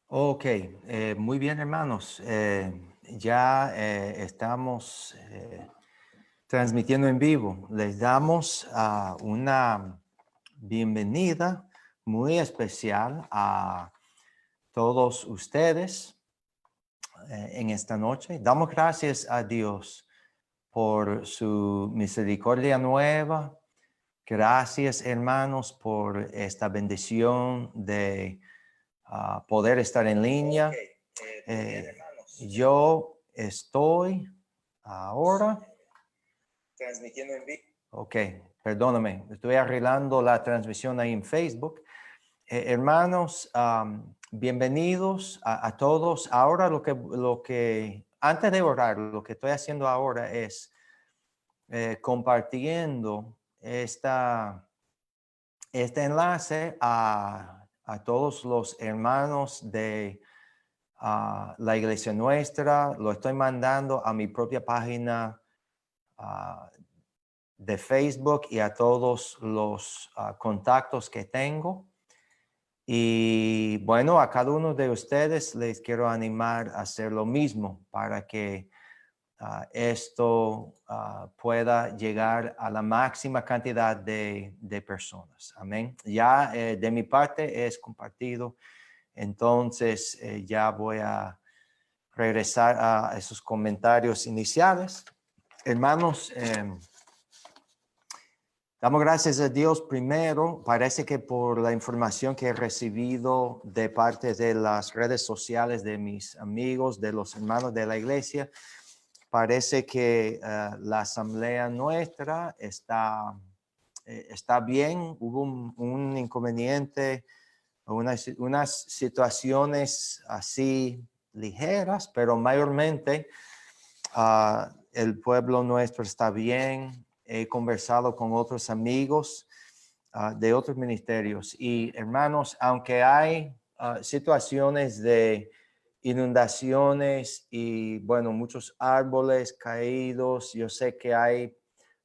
Ok, muy bien hermanos. Ya estamos transmitiendo en vivo. Les damos una bienvenida muy especial a todos ustedes en esta noche. Damos gracias a Dios por su misericordia nueva. Gracias hermanos por esta bendición de poder estar en línea. Yo estoy ahora transmitiendo en vivo. Ok, perdóname, estoy arreglando la transmisión ahí en Facebook. Hermanos, bienvenidos a todos. Ahora antes de orar, lo que estoy haciendo ahora es compartiendo este enlace a todos los hermanos de la iglesia nuestra. Lo estoy mandando a mi propia página uh, de Facebook y a todos los contactos que tengo. Y bueno, a cada uno de ustedes les quiero animar a hacer lo mismo para que esto pueda llegar a la máxima cantidad de personas. Amén. Ya de mi parte es compartido. Entonces ya voy a regresar a esos comentarios iniciales. Hermanos, damos gracias a Dios primero. Parece que por la información que he recibido de parte de las redes sociales de mis amigos, de los hermanos de la iglesia, parece que la asamblea nuestra está bien. Hubo un inconveniente, unas situaciones así ligeras, pero mayormente el pueblo nuestro está bien. He conversado con otros amigos de otros ministerios y hermanos, aunque hay situaciones de inundaciones y bueno, muchos árboles caídos, yo sé que hay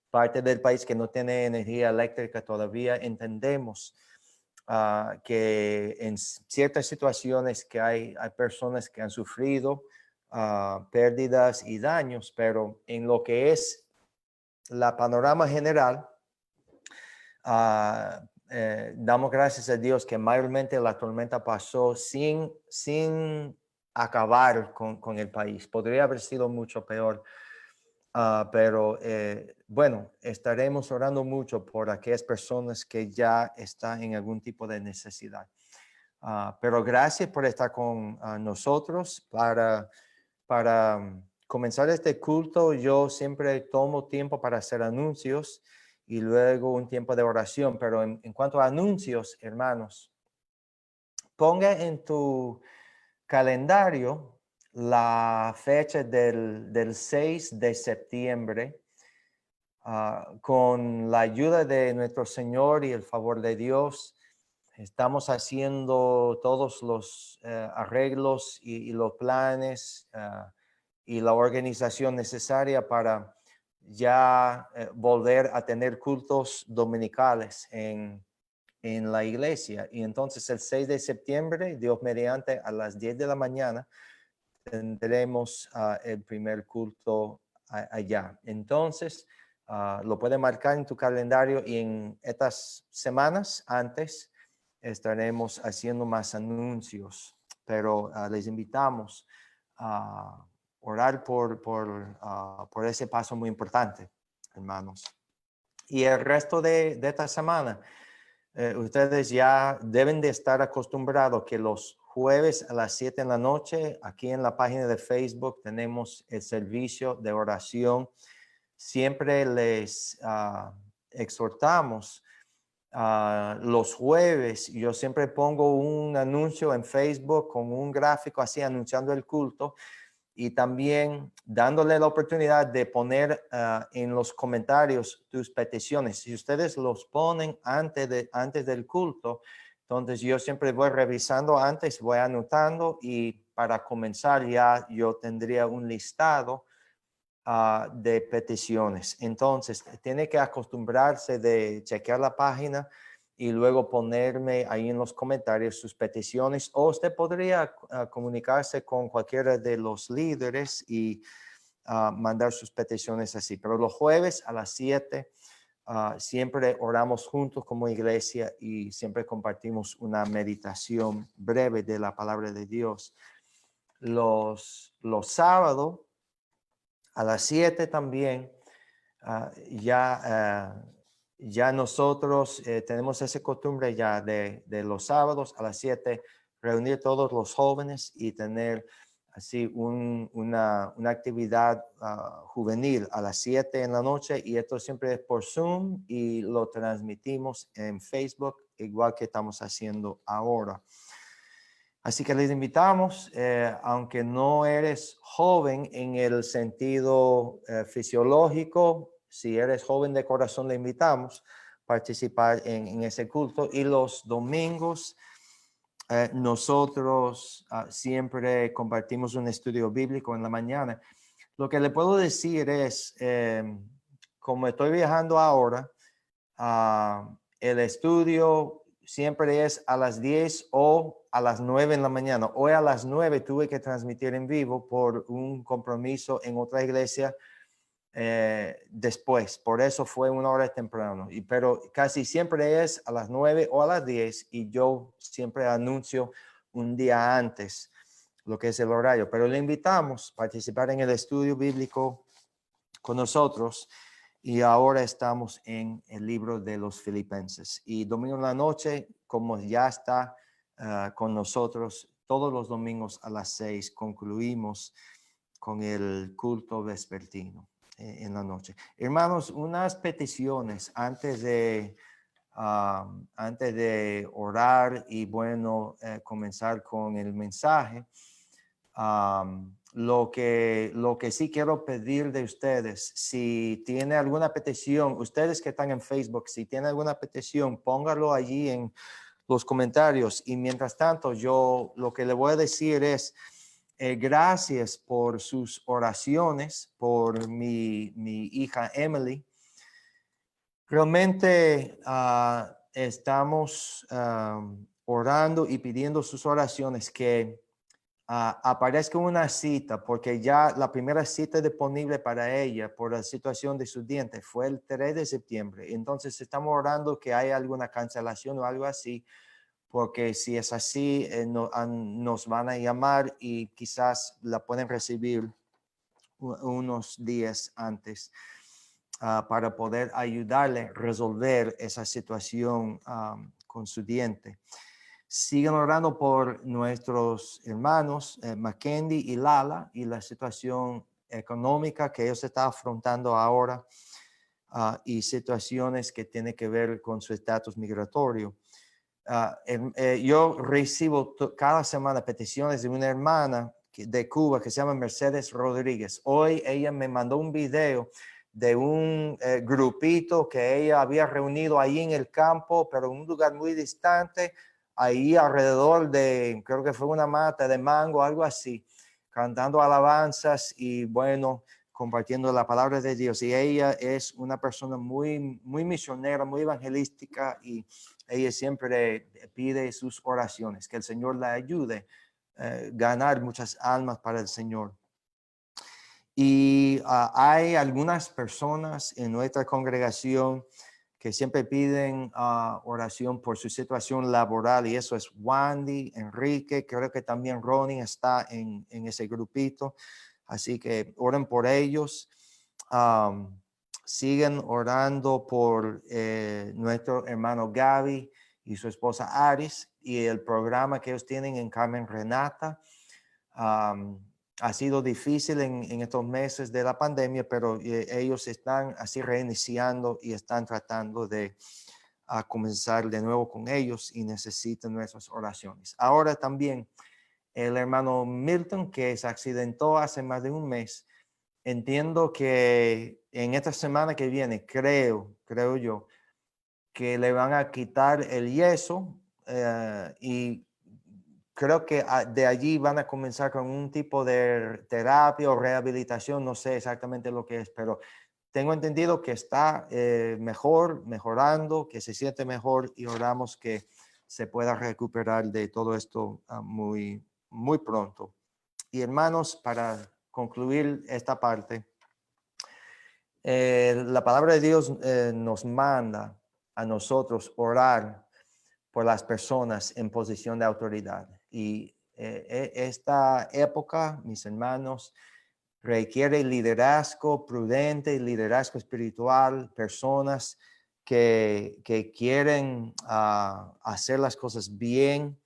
parte del país que no tiene energía eléctrica todavía. Entendemos que en ciertas situaciones que hay personas que han sufrido pérdidas y daños, pero en lo que es la panorama general, damos gracias a Dios que mayormente la tormenta pasó sin acabar con el país. Podría haber sido mucho peor. Pero bueno, estaremos orando mucho por aquellas personas que ya están en algún tipo de necesidad. Pero gracias por estar con nosotros para comenzar este culto. Yo siempre tomo tiempo para hacer anuncios y luego un tiempo de oración. Pero en cuanto a anuncios, hermanos, ponga en tu calendario la fecha del 6 de septiembre. Con la ayuda de nuestro Señor y el favor de Dios, estamos haciendo todos los arreglos y los planes y la organización necesaria para ya volver a tener cultos dominicales en la iglesia. Y entonces el 6 de septiembre, Dios mediante, a las 10 de la mañana, tendremos el primer culto allá. Entonces, lo puedes marcar en tu calendario y en estas semanas antes estaremos haciendo más anuncios, pero les invitamos a orar por ese paso muy importante, hermanos. Y el resto de esta semana, ustedes ya deben de estar acostumbrados que los jueves a las 7 de la noche, aquí en la página de Facebook tenemos el servicio de oración. Siempre les exhortamos los jueves. Yo siempre pongo un anuncio en Facebook con un gráfico así anunciando el culto y también dándole la oportunidad de poner en los comentarios tus peticiones. Si ustedes los ponen antes del culto, entonces yo siempre voy revisando antes, voy anotando y para comenzar ya yo tendría un listado de peticiones. Entonces, tiene que acostumbrarse de chequear la página y luego ponerme ahí en los comentarios sus peticiones, o usted podría comunicarse con cualquiera de los líderes y mandar sus peticiones así. Pero los jueves a las 7 siempre oramos juntos como iglesia y siempre compartimos una meditación breve de la palabra de Dios. Los sábados a las 7 también ya nosotros tenemos esa costumbre ya de los sábados a las 7 reunir todos los jóvenes y tener así una actividad juvenil a las 7 en la noche, y esto siempre es por Zoom y lo transmitimos en Facebook, igual que estamos haciendo ahora. Así que les invitamos, aunque no eres joven en el sentido fisiológico, si eres joven de corazón, le invitamos a participar en ese culto. Y los domingos nosotros siempre compartimos un estudio bíblico en la mañana. Lo que le puedo decir es, como estoy viajando ahora, el estudio siempre es a las 10 o a las 9 en la mañana. Hoy a las 9 tuve que transmitir en vivo por un compromiso en otra iglesia después. Por eso fue una hora temprano. Pero casi siempre es a las 9 o a las 10 y yo siempre anuncio un día antes lo que es el horario. Pero le invitamos a participar en el estudio bíblico con nosotros. Y ahora estamos en el libro de los Filipenses. Y domingo en la noche, como ya está con nosotros, todos los domingos a las 6 concluimos con el culto vespertino en la noche. Hermanos, unas peticiones antes de orar y bueno, comenzar con el mensaje. Lo que sí quiero pedir de ustedes, si tiene alguna petición, ustedes que están en Facebook, si tienen alguna petición, póngalo allí en los comentarios. Y mientras tanto, yo lo que le voy a decir es, gracias por sus oraciones, por mi hija Emily. Realmente estamos orando y pidiendo sus oraciones que aparezca una cita, porque ya la primera cita disponible para ella por la situación de sus dientes fue el 3 de septiembre. Entonces estamos orando que haya alguna cancelación o algo así, porque si es así, nos van a llamar y quizás la pueden recibir unos días antes para poder ayudarle a resolver esa situación con su diente. Sigan orando por nuestros hermanos Mackenzie y Lala y la situación económica que ellos están afrontando ahora y situaciones que tienen que ver con su estatus migratorio. Yo recibo cada semana peticiones de una hermana de Cuba que se llama Mercedes Rodríguez. Hoy ella me mandó un video de un grupito que ella había reunido ahí en el campo, pero en un lugar muy distante, ahí alrededor de, creo que fue una mata de mango, algo así, cantando alabanzas y bueno, compartiendo la palabra de Dios. Y ella es una persona muy, muy misionera, muy evangelística, y ella siempre pide sus oraciones, que el Señor la ayude a ganar muchas almas para el Señor. Y hay algunas personas en nuestra congregación que siempre piden oración por su situación laboral, y eso es Wandy, Enrique, creo que también Ronnie está en ese grupito, así que oren por ellos. Siguen orando por nuestro hermano Gaby y su esposa Aris y el programa que ellos tienen en Carmen Renata. Ha sido difícil en estos meses de la pandemia, pero ellos están así reiniciando y están tratando de comenzar de nuevo con ellos y necesitan nuestras oraciones. Ahora también el hermano Milton, que se accidentó hace más de un mes. Entiendo que en esta semana que viene, creo yo, que le van a quitar el yeso y creo que de allí van a comenzar con un tipo de terapia o rehabilitación, no sé exactamente lo que es, pero tengo entendido que está mejorando, que se siente mejor y oramos que se pueda recuperar de todo esto muy, muy pronto. Y hermanos, para concluir esta parte, la palabra de Dios nos manda a nosotros orar por las personas en posición de autoridad. Y esta época, mis hermanos, requiere liderazgo prudente, liderazgo espiritual, personas que quieren hacer las cosas bien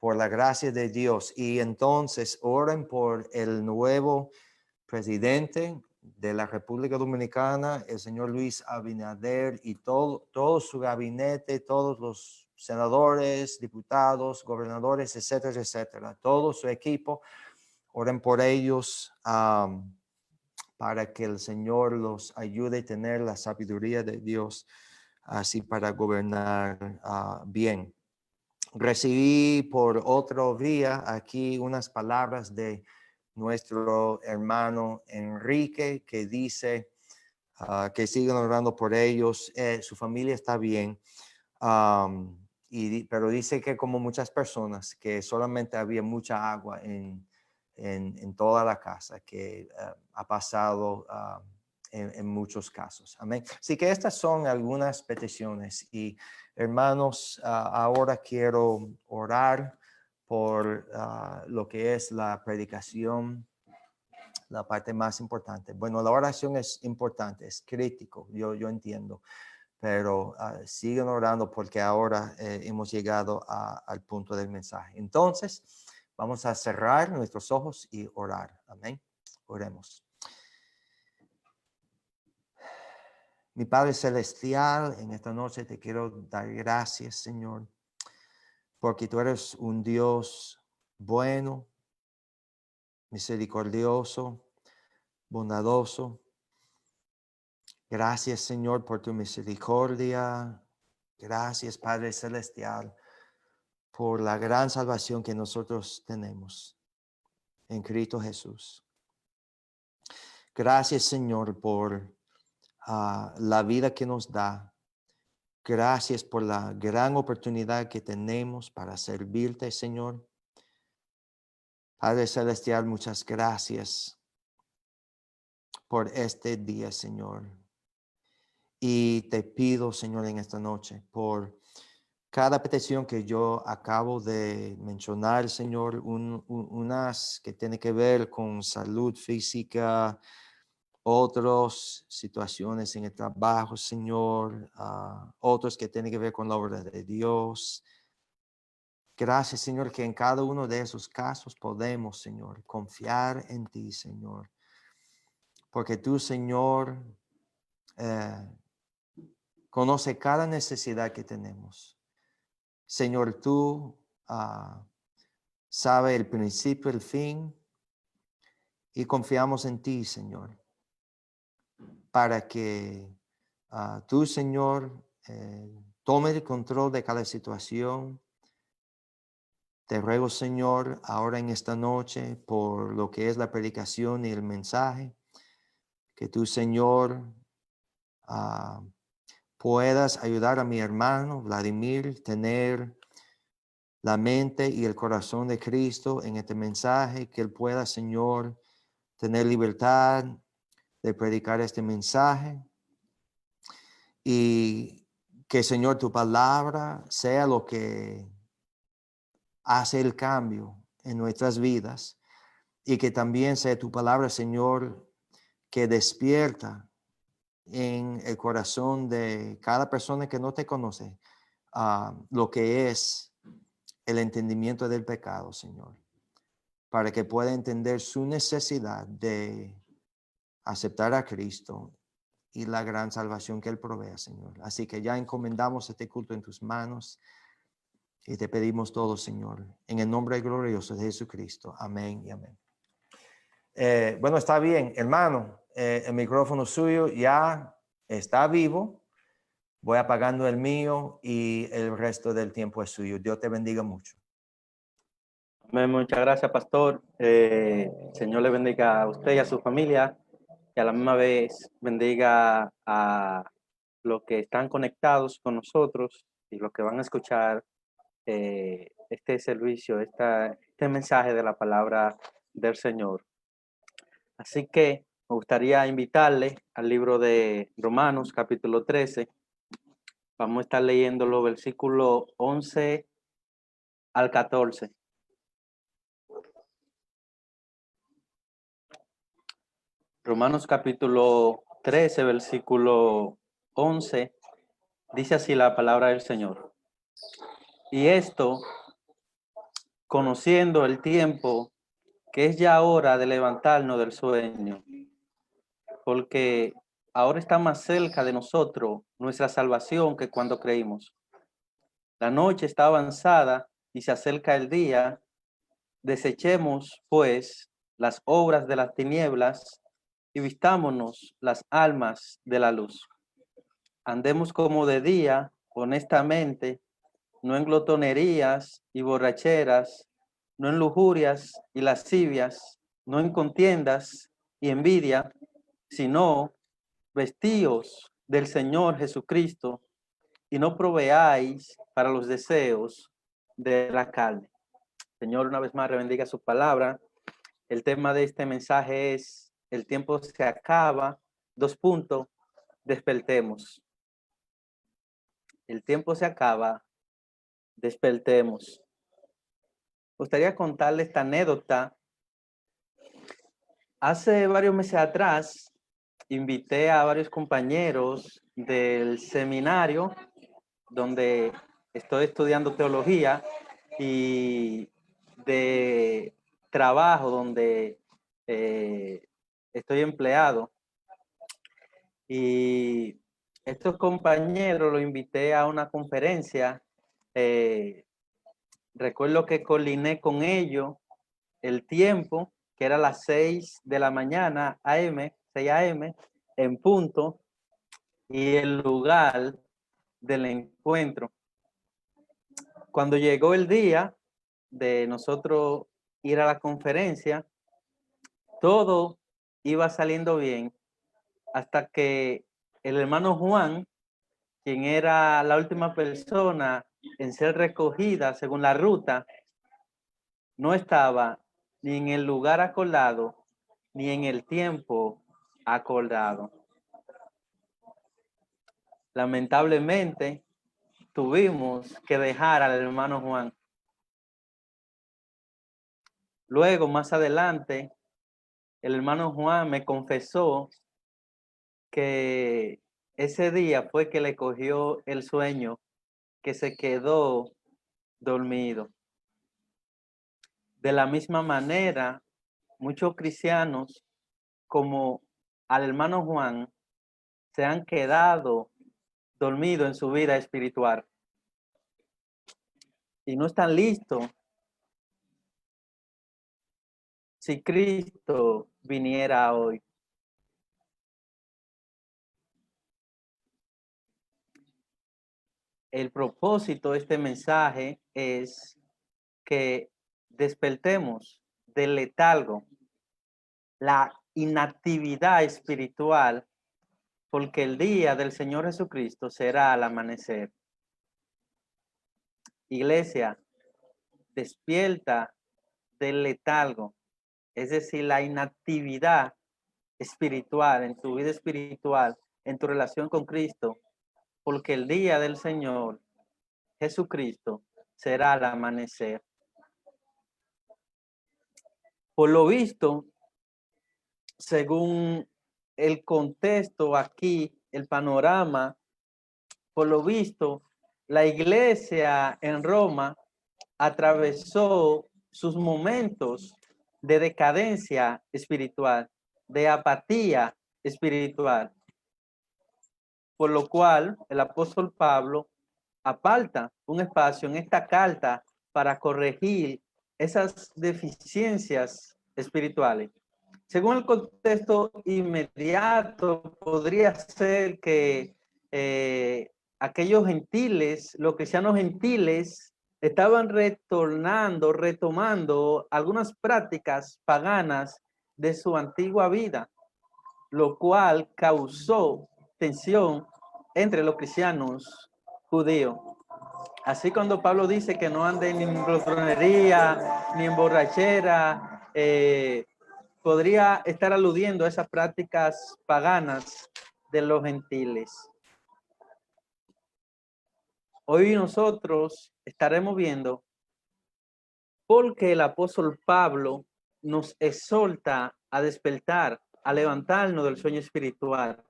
por la gracia de Dios. Y entonces oren por el nuevo presidente de la República Dominicana, el señor Luis Abinader, y todo su gabinete, todos los senadores, diputados, gobernadores, etcétera, etcétera, todo su equipo. Oren por ellos para que el Señor los ayude a tener la sabiduría de Dios así para gobernar bien. Recibí por otro vía aquí unas palabras de nuestro hermano Enrique que dice que sigan orando por ellos. Su familia está bien, pero dice que como muchas personas, que solamente había mucha agua en toda la casa, que ha pasado en muchos casos. Amén. Así que estas son algunas peticiones y hermanos, ahora quiero orar por lo que es la predicación, la parte más importante. Bueno, la oración es importante, es crítico, yo entiendo, pero siguen orando porque ahora hemos llegado al punto del mensaje. Entonces, vamos a cerrar nuestros ojos y orar. Amén. Oremos. Mi Padre Celestial, en esta noche te quiero dar gracias, Señor, porque tú eres un Dios bueno, misericordioso, bondadoso. Gracias, Señor, por tu misericordia. Gracias, Padre Celestial, por la gran salvación que nosotros tenemos en Cristo Jesús. Gracias, Señor, por la vida que nos da. Gracias por la gran oportunidad que tenemos para servirte, Señor. Padre Celestial, muchas gracias por este día, Señor. Y te pido, Señor, en esta noche, por cada petición que yo acabo de mencionar, Señor, unas que tienen que ver con salud física, otras situaciones en el trabajo, Señor, otros que tienen que ver con la obra de Dios. Gracias, Señor, que en cada uno de esos casos podemos, Señor, confiar en ti, Señor. Porque tú, Señor, conoce cada necesidad que tenemos. Señor, tú sabes el principio, el fin, y confiamos en ti, Señor, para que tú, Señor, tome el control de cada situación. Te ruego, Señor, ahora en esta noche, por lo que es la predicación y el mensaje, que tú, Señor, puedas ayudar a mi hermano Vladimir, tener la mente y el corazón de Cristo en este mensaje, que él pueda, Señor, tener libertad de predicar este mensaje y que, Señor, tu palabra sea lo que hace el cambio en nuestras vidas y que también sea tu palabra, Señor, que despierta en el corazón de cada persona que no te conoce lo que es el entendimiento del pecado, Señor, para que pueda entender su necesidad de aceptar a Cristo y la gran salvación que Él provee, Señor. Así que ya encomendamos este culto en tus manos y te pedimos todo, Señor, en el nombre glorioso de Jesucristo. Amén y amén. Bueno, está bien, hermano, el micrófono suyo ya está vivo. Voy apagando el mío y el resto del tiempo es suyo. Dios te bendiga mucho. Muchas gracias, pastor. Señor le bendiga a usted y a su familia. y a la misma vez bendiga a los que están conectados con nosotros y los que van a escuchar este servicio, este mensaje de la palabra del Señor. Así que me gustaría invitarle al libro de Romanos, capítulo 13. Vamos a estar leyendo los versículos 11 al 14. Romanos capítulo 13, versículo 11, dice así la palabra del Señor. Y esto, conociendo el tiempo, que es ya hora de levantarnos del sueño, porque ahora está más cerca de nosotros nuestra salvación que cuando creímos. La noche está avanzada y se acerca el día. Desechemos, pues, las obras de las tinieblas y vistámonos las almas de la luz. Andemos como de día, honestamente, no en glotonerías y borracheras, no en lujurias y lascivias, no en contiendas y envidia, sino vestíos del Señor Jesucristo y no proveáis para los deseos de la carne. Señor, una vez más, bendiga su palabra. El tema de este mensaje es: el tiempo se acaba. Despertemos. El tiempo se acaba. Despertemos. Me gustaría contarle esta anécdota. Hace varios meses atrás, invité a varios compañeros del seminario donde estoy estudiando teología y de trabajo donde estoy empleado. Y estos compañeros los invité a una conferencia. Recuerdo que coordiné con ellos el tiempo, que era las 6 de la mañana, 6 a.m., en punto, y el lugar del encuentro. Cuando llegó el día de nosotros ir a la conferencia, todo iba saliendo bien hasta que el hermano Juan, quien era la última persona en ser recogida según la ruta, no estaba ni en el lugar acordado ni en el tiempo acordado. Lamentablemente, tuvimos que dejar al hermano Juan. Luego, más adelante, el hermano Juan me confesó que ese día fue que le cogió el sueño, que se quedó dormido. De la misma manera, muchos cristianos, como al hermano Juan, se han quedado dormidos en su vida espiritual y no están listos si Cristo viniera hoy. El propósito de este mensaje es que despertemos del letargo, la inactividad espiritual, porque el día del Señor Jesucristo será al amanecer. Iglesia, despierta del letargo, es decir, la inactividad espiritual, en tu vida espiritual, en tu relación con Cristo, porque el día del Señor Jesucristo será al amanecer. Por lo visto, según el contexto aquí, el panorama, por lo visto, la iglesia en Roma atravesó sus momentos de decadencia espiritual, de apatía espiritual, por lo cual el apóstol Pablo aparta un espacio en esta carta para corregir esas deficiencias espirituales. Según el contexto inmediato, podría ser que aquellos gentiles, los cristianos gentiles, estaban retomando algunas prácticas paganas de su antigua vida. lo cual causó tensión entre los cristianos judíos. Así cuando Pablo dice que no anden ni en glotonería, ni en borrachera, podría estar aludiendo a esas prácticas paganas de los gentiles. Hoy nosotros estaremos viendo por qué el apóstol Pablo nos exhorta a despertar, a levantarnos del sueño espiritual,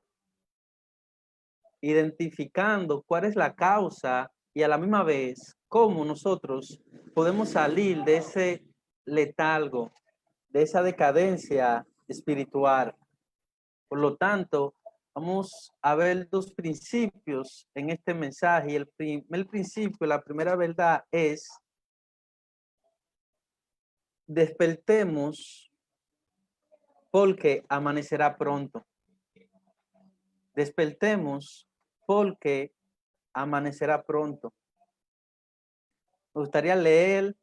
identificando cuál es la causa y a la misma vez cómo nosotros podemos salir de ese letargo, de esa decadencia espiritual. Por lo tanto, vamos a ver dos principios en este mensaje. Y el primer principio, la primera verdad es: despertemos porque amanecerá pronto. Despertemos porque amanecerá pronto. Me gustaría leer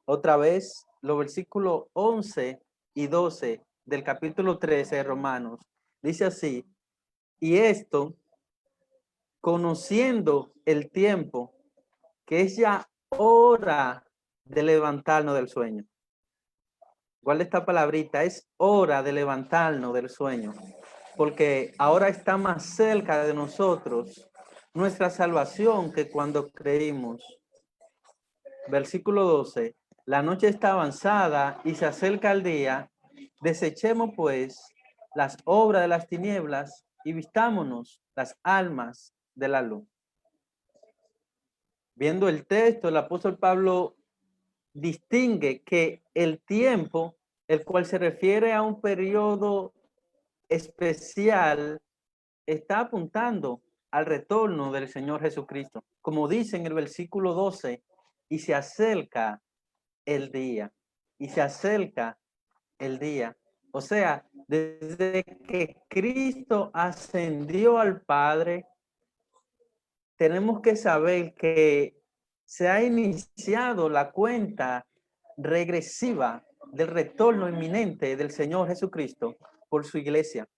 otra vez los versículos 11 y 12 del capítulo 13 de Romanos. Dice así: y esto, conociendo el tiempo, que es ya hora de levantarnos del sueño. Guarda esta palabrita, es hora de levantarnos del sueño, porque ahora está más cerca de nosotros nuestra salvación que cuando creímos. Versículo 12, la noche está avanzada y se acerca el día. Desechemos pues las obras de las tinieblas y vistámonos las almas de la luz. Viendo el texto, el apóstol Pablo distingue que el tiempo, el cual se refiere a un periodo especial, está apuntando al retorno del Señor Jesucristo. Como dice en el versículo 12, y se acerca el día, y se acerca el día. O sea, desde que Cristo ascendió al Padre, tenemos que saber que se ha iniciado la cuenta regresiva del retorno inminente del Señor Jesucristo por su iglesia.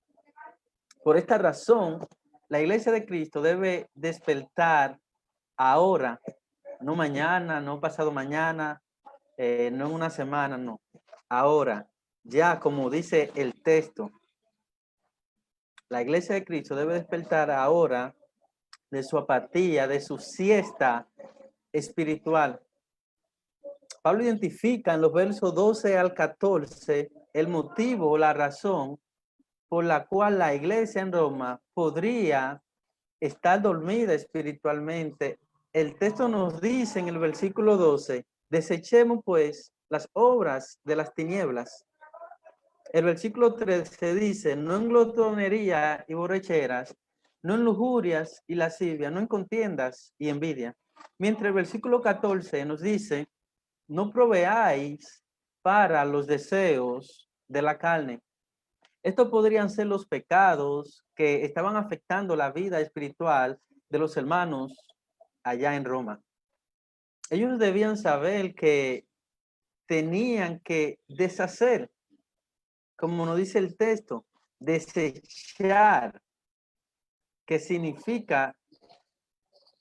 Por esta razón, la iglesia de Cristo debe despertar ahora, no mañana, no pasado mañana, no en una semana, no. Ahora, ya como dice el texto, la iglesia de Cristo debe despertar ahora de su apatía, de su siesta espiritual. Pablo identifica en los versos 12 al 14 el motivo, la razón por la cual la iglesia en Roma podría estar dormida espiritualmente. El texto nos dice en el versículo 12, desechemos pues las obras de las tinieblas. El versículo 13 dice, no en glotonería y borracheras, no en lujurias y lascivia, no en contiendas y envidia. Mientras el versículo 14 nos dice, no proveáis para los deseos de la carne. Estos podrían ser los pecados que estaban afectando la vida espiritual de los hermanos allá en Roma. Ellos debían saber que tenían que deshacer, como nos dice el texto, desechar, que significa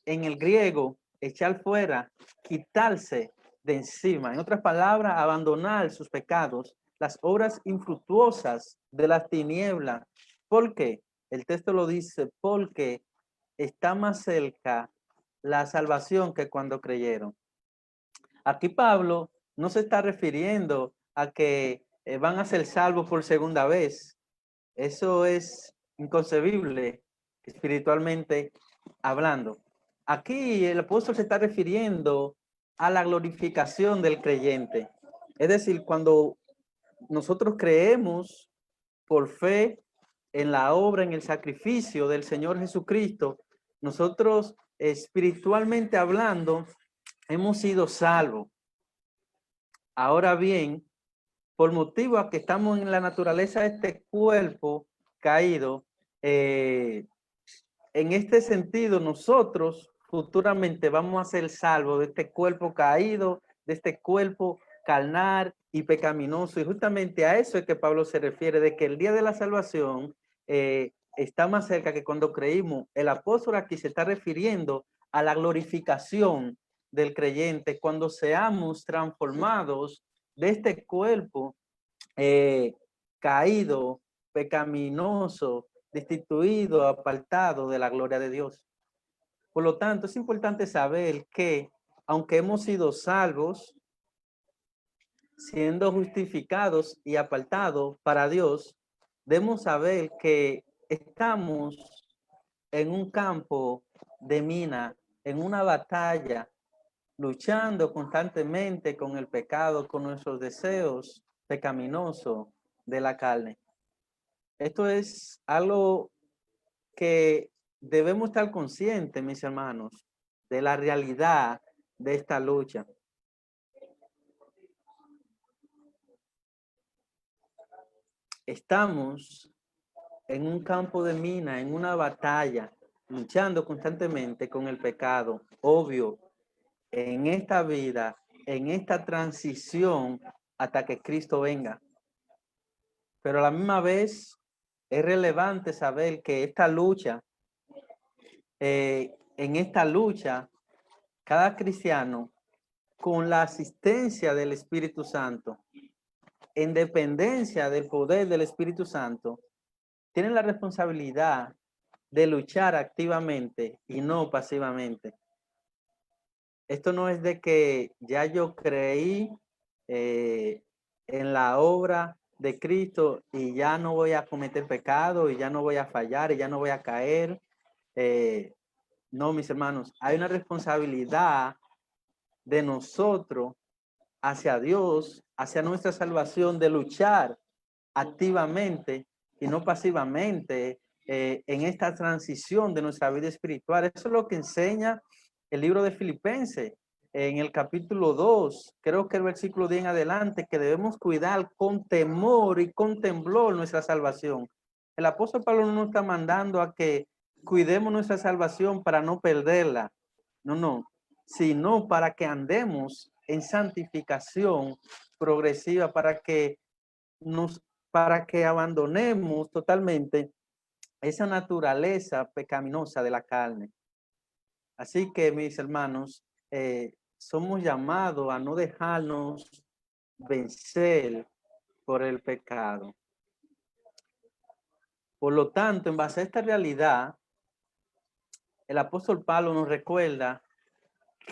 en el griego echar fuera, quitarse de encima. En otras palabras, abandonar sus pecados, las obras infructuosas de las tinieblas. ¿Por qué? El texto lo dice, porque está más cerca la salvación que cuando creyeron. Aquí Pablo no se está refiriendo a que van a ser salvos por segunda vez. Eso es inconcebible espiritualmente hablando. Aquí el apóstol se está refiriendo a la glorificación del creyente. Es decir, cuando nosotros creemos por fe en la obra, en el sacrificio del Señor Jesucristo, nosotros espiritualmente hablando hemos sido salvos. Ahora bien, por motivo a que estamos en la naturaleza de este cuerpo caído, en este sentido nosotros futuramente vamos a ser salvos de este cuerpo caído, de este cuerpo carnal y pecaminoso. Y justamente a eso es que Pablo se refiere, de que el día de la salvación está más cerca que cuando creímos. El apóstol aquí se está refiriendo a la glorificación del creyente cuando seamos transformados de este cuerpo caído, pecaminoso, destituido, apartado de la gloria de Dios. Por lo tanto, es importante saber que, aunque hemos sido salvos, siendo justificados y apartados para Dios, debemos saber que estamos en un campo de mina, en una batalla, luchando constantemente con el pecado, con nuestros deseos pecaminosos de la carne. Esto es algo que debemos estar conscientes, mis hermanos, de la realidad de esta lucha. Estamos en un campo de mina, en una batalla, luchando constantemente con el pecado. Obvio, en esta vida, en esta transición hasta que Cristo venga. Pero a la misma vez es relevante saber que esta lucha, en esta lucha, cada cristiano, con la asistencia del Espíritu Santo, en dependencia del poder del Espíritu Santo, tiene la responsabilidad de luchar activamente y no pasivamente. Esto no es de que ya yo creí en la obra de Cristo y ya no voy a cometer pecado y ya no voy a fallar y ya no voy a caer. No, mis hermanos, hay una responsabilidad de nosotros hacia Dios, hacia nuestra salvación, de luchar activamente y no pasivamente en esta transición de nuestra vida espiritual. Eso es lo que enseña el libro de Filipenses en el capítulo 2, creo que el versículo 10 en adelante, que debemos cuidar con temor y con temblor nuestra salvación. El apóstol Pablo no nos está mandando a que cuidemos nuestra salvación para no perderla, no, sino para que andemos en santificación progresiva, para que abandonemos totalmente esa naturaleza pecaminosa de la carne. Así que, mis hermanos, somos llamados a no dejarnos vencer por el pecado. Por lo tanto, en base a esta realidad, el apóstol Pablo nos recuerda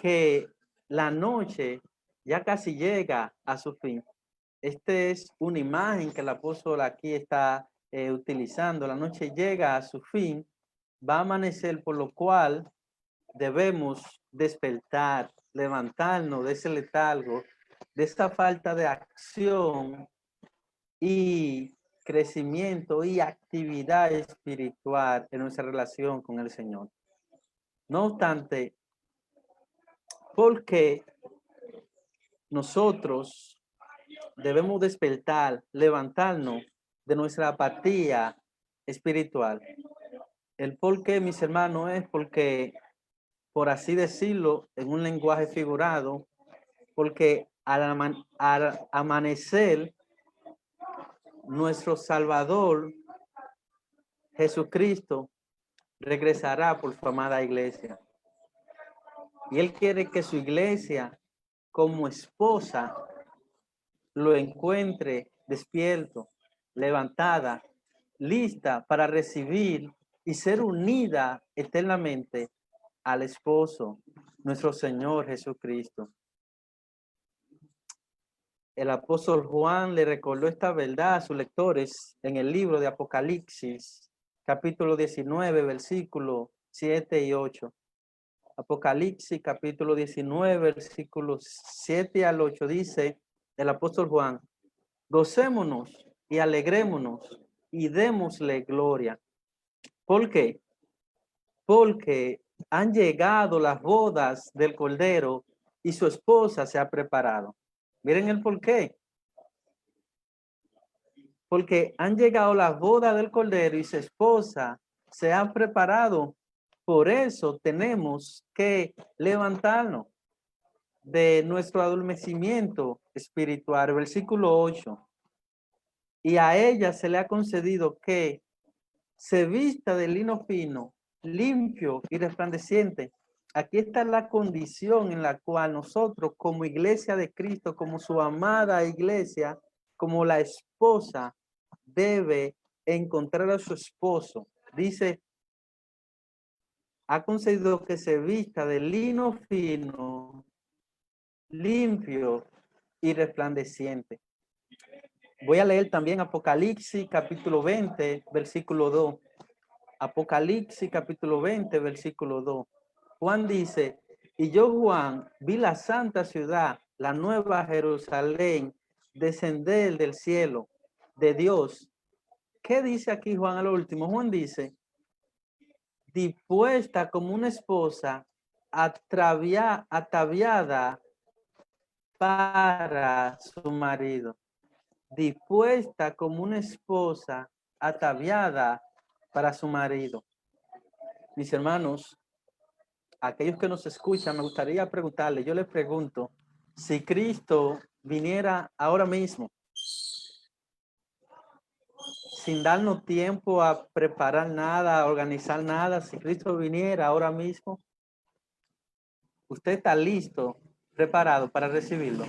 que la noche ya casi llega a su fin. Esta es una imagen que el apóstol aquí está utilizando. La noche llega a su fin, va a amanecer, por lo cual debemos despertar, levantarnos de ese letargo, de esta falta de acción y crecimiento y actividad espiritual en nuestra relación con el Señor. No obstante, porque nosotros debemos despertar, levantarnos de nuestra apatía espiritual. El por qué, mis hermanos, es porque, por así decirlo, en un lenguaje figurado, porque al amanecer, nuestro Salvador, Jesucristo, regresará por su amada iglesia. Y Él quiere que su iglesia, como esposa, lo encuentre despierto, levantada, lista para recibir y ser unida eternamente al esposo, nuestro Señor Jesucristo. El apóstol Juan le recordó esta verdad a sus lectores en el libro de Apocalipsis, capítulo 19, versículos 7 y 8. Apocalipsis, capítulo 19, versículos 7 al 8, dice el apóstol Juan: gocémonos y alegrémonos y démosle gloria. ¿Por qué? Porque han llegado las bodas del Cordero y su esposa se ha preparado. Miren el por qué. Porque han llegado las bodas del Cordero y su esposa se ha preparado. Por eso tenemos que levantarnos. de nuestro adormecimiento espiritual, versículo 8. Y a ella se le ha concedido que se vista de lino fino, limpio y resplandeciente. Aquí está la condición en la cual nosotros como iglesia de Cristo, como su amada iglesia, como la esposa, debe encontrar a su esposo. Dice, ha concedido que se vista de lino fino, limpio y resplandeciente. Voy a leer también Apocalipsis capítulo 20, versículo 2. Apocalipsis capítulo 20, versículo 2. Juan dice, y yo Juan vi la santa ciudad, la nueva Jerusalén, descender del cielo de Dios. ¿Qué dice aquí Juan a lo último? Juan dice, dispuesta como una esposa ataviada para su marido. Dispuesta como una esposa ataviada para su marido. Mis hermanos, aquellos que nos escuchan, me gustaría preguntarle, yo les pregunto, si Cristo viniera ahora mismo, sin darnos tiempo a preparar nada, a organizar nada, si Cristo viniera ahora mismo, ¿usted está listo, preparado para recibirlo?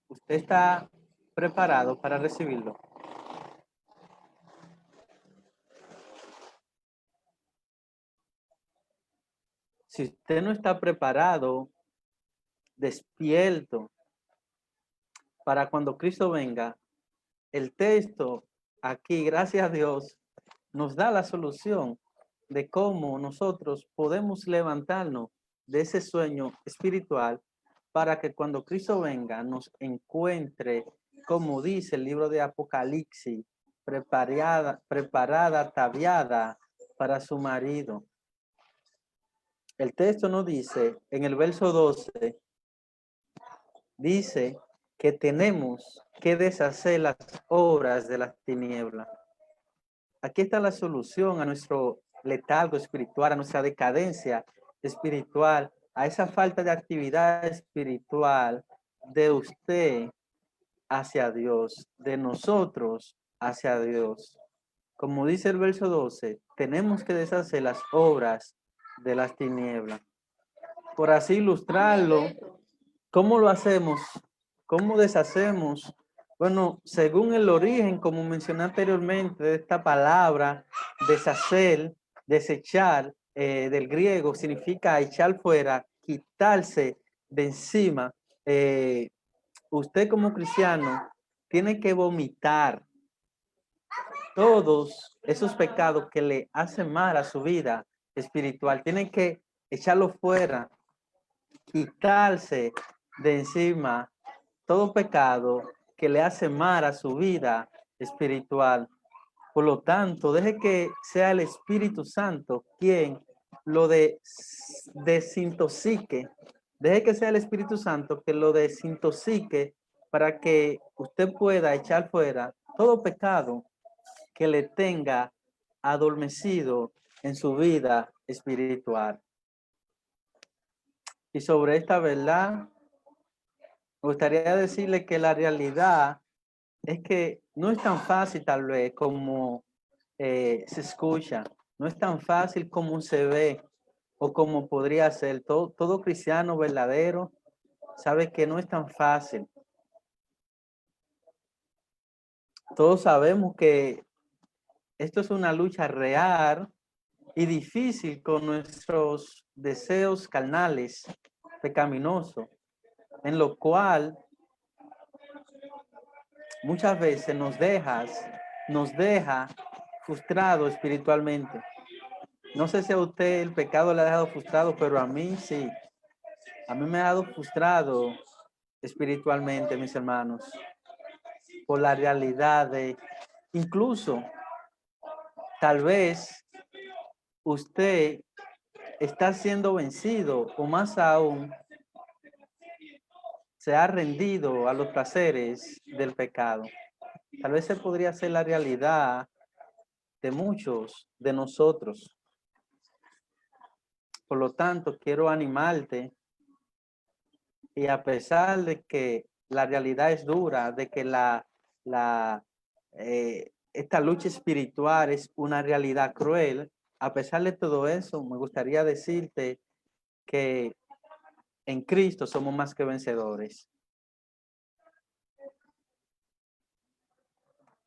¿Usted está preparado para recibirlo? Si usted no está preparado, despierto, para cuando Cristo venga, el texto aquí, gracias a Dios, nos da la solución de cómo nosotros podemos levantarnos de ese sueño espiritual para que cuando Cristo venga nos encuentre, como dice el libro de Apocalipsis, preparada, ataviada para su marido. El texto nos dice, en el verso 12, dice que tenemos que deshacer las obras de las tinieblas. Aquí está la solución a nuestro letargo espiritual, a nuestra decadencia espiritual, a esa falta de actividad espiritual de usted hacia Dios, de nosotros hacia Dios. Como dice el verso 12, tenemos que deshacer las obras de las tinieblas. Por así ilustrarlo, ¿cómo lo hacemos? ¿Cómo deshacemos? Bueno, según el origen, como mencioné anteriormente, de esta palabra, deshacer, desechar, del griego, significa echar fuera, quitarse de encima. Usted como cristiano tiene que vomitar todos esos pecados que le hacen mal a su vida espiritual. Tiene que echarlo fuera, quitarse de encima todo pecado que le hace mal a su vida espiritual. Por lo tanto, deje que sea el Espíritu Santo quien lo desintoxique. Deje que sea el Espíritu Santo que lo desintoxique para que usted pueda echar fuera todo pecado que le tenga adormecido en su vida espiritual. Y sobre esta verdad, me gustaría decirle que la realidad es que no es tan fácil tal vez como se escucha, no es tan fácil como se ve o como podría ser. Todo cristiano verdadero sabe que no es tan fácil. Todos sabemos que esto es una lucha real y difícil con nuestros deseos carnales, pecaminosos, en lo cual muchas veces nos deja frustrado espiritualmente. No sé si a usted el pecado le ha dejado frustrado, pero a mí sí. A mí me ha dejado frustrado espiritualmente, mis hermanos, por la realidad de, incluso, tal vez usted está siendo vencido o más aún, se ha rendido a los placeres del pecado. Tal vez se podría ser la realidad de muchos de nosotros. Por lo tanto, quiero animarte y a pesar de que la realidad es dura, de que esta lucha espiritual es una realidad cruel, a pesar de todo eso, me gustaría decirte que en Cristo somos más que vencedores.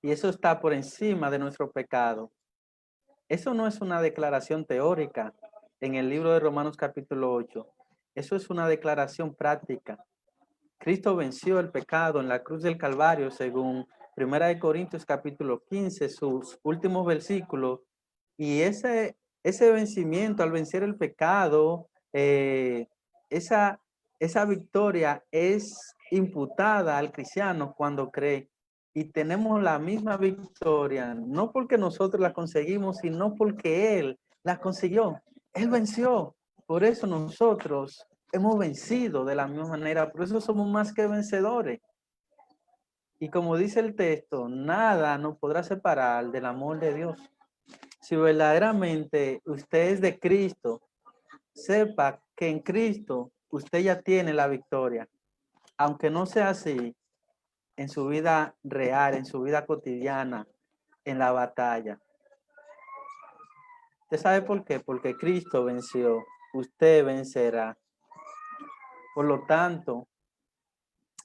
Y eso está por encima de nuestro pecado. Eso no es una declaración teórica en el libro de Romanos capítulo 8. Eso es una declaración práctica. Cristo venció el pecado en la cruz del Calvario, según 1 Corintios capítulo 15, sus últimos versículos. Y ese vencimiento, al vencer el pecado, esa victoria es imputada al cristiano cuando cree. Y tenemos la misma victoria, no porque nosotros la conseguimos, sino porque Él la consiguió. Él venció. Por eso nosotros hemos vencido de la misma manera, por eso somos más que vencedores. Y como dice el texto, nada nos podrá separar del amor de Dios. Si verdaderamente usted es de Cristo, sepa que en Cristo usted ya tiene la victoria. Aunque no sea así, en su vida real, en su vida cotidiana, en la batalla. ¿Usted sabe por qué? Porque Cristo venció, usted vencerá. Por lo tanto,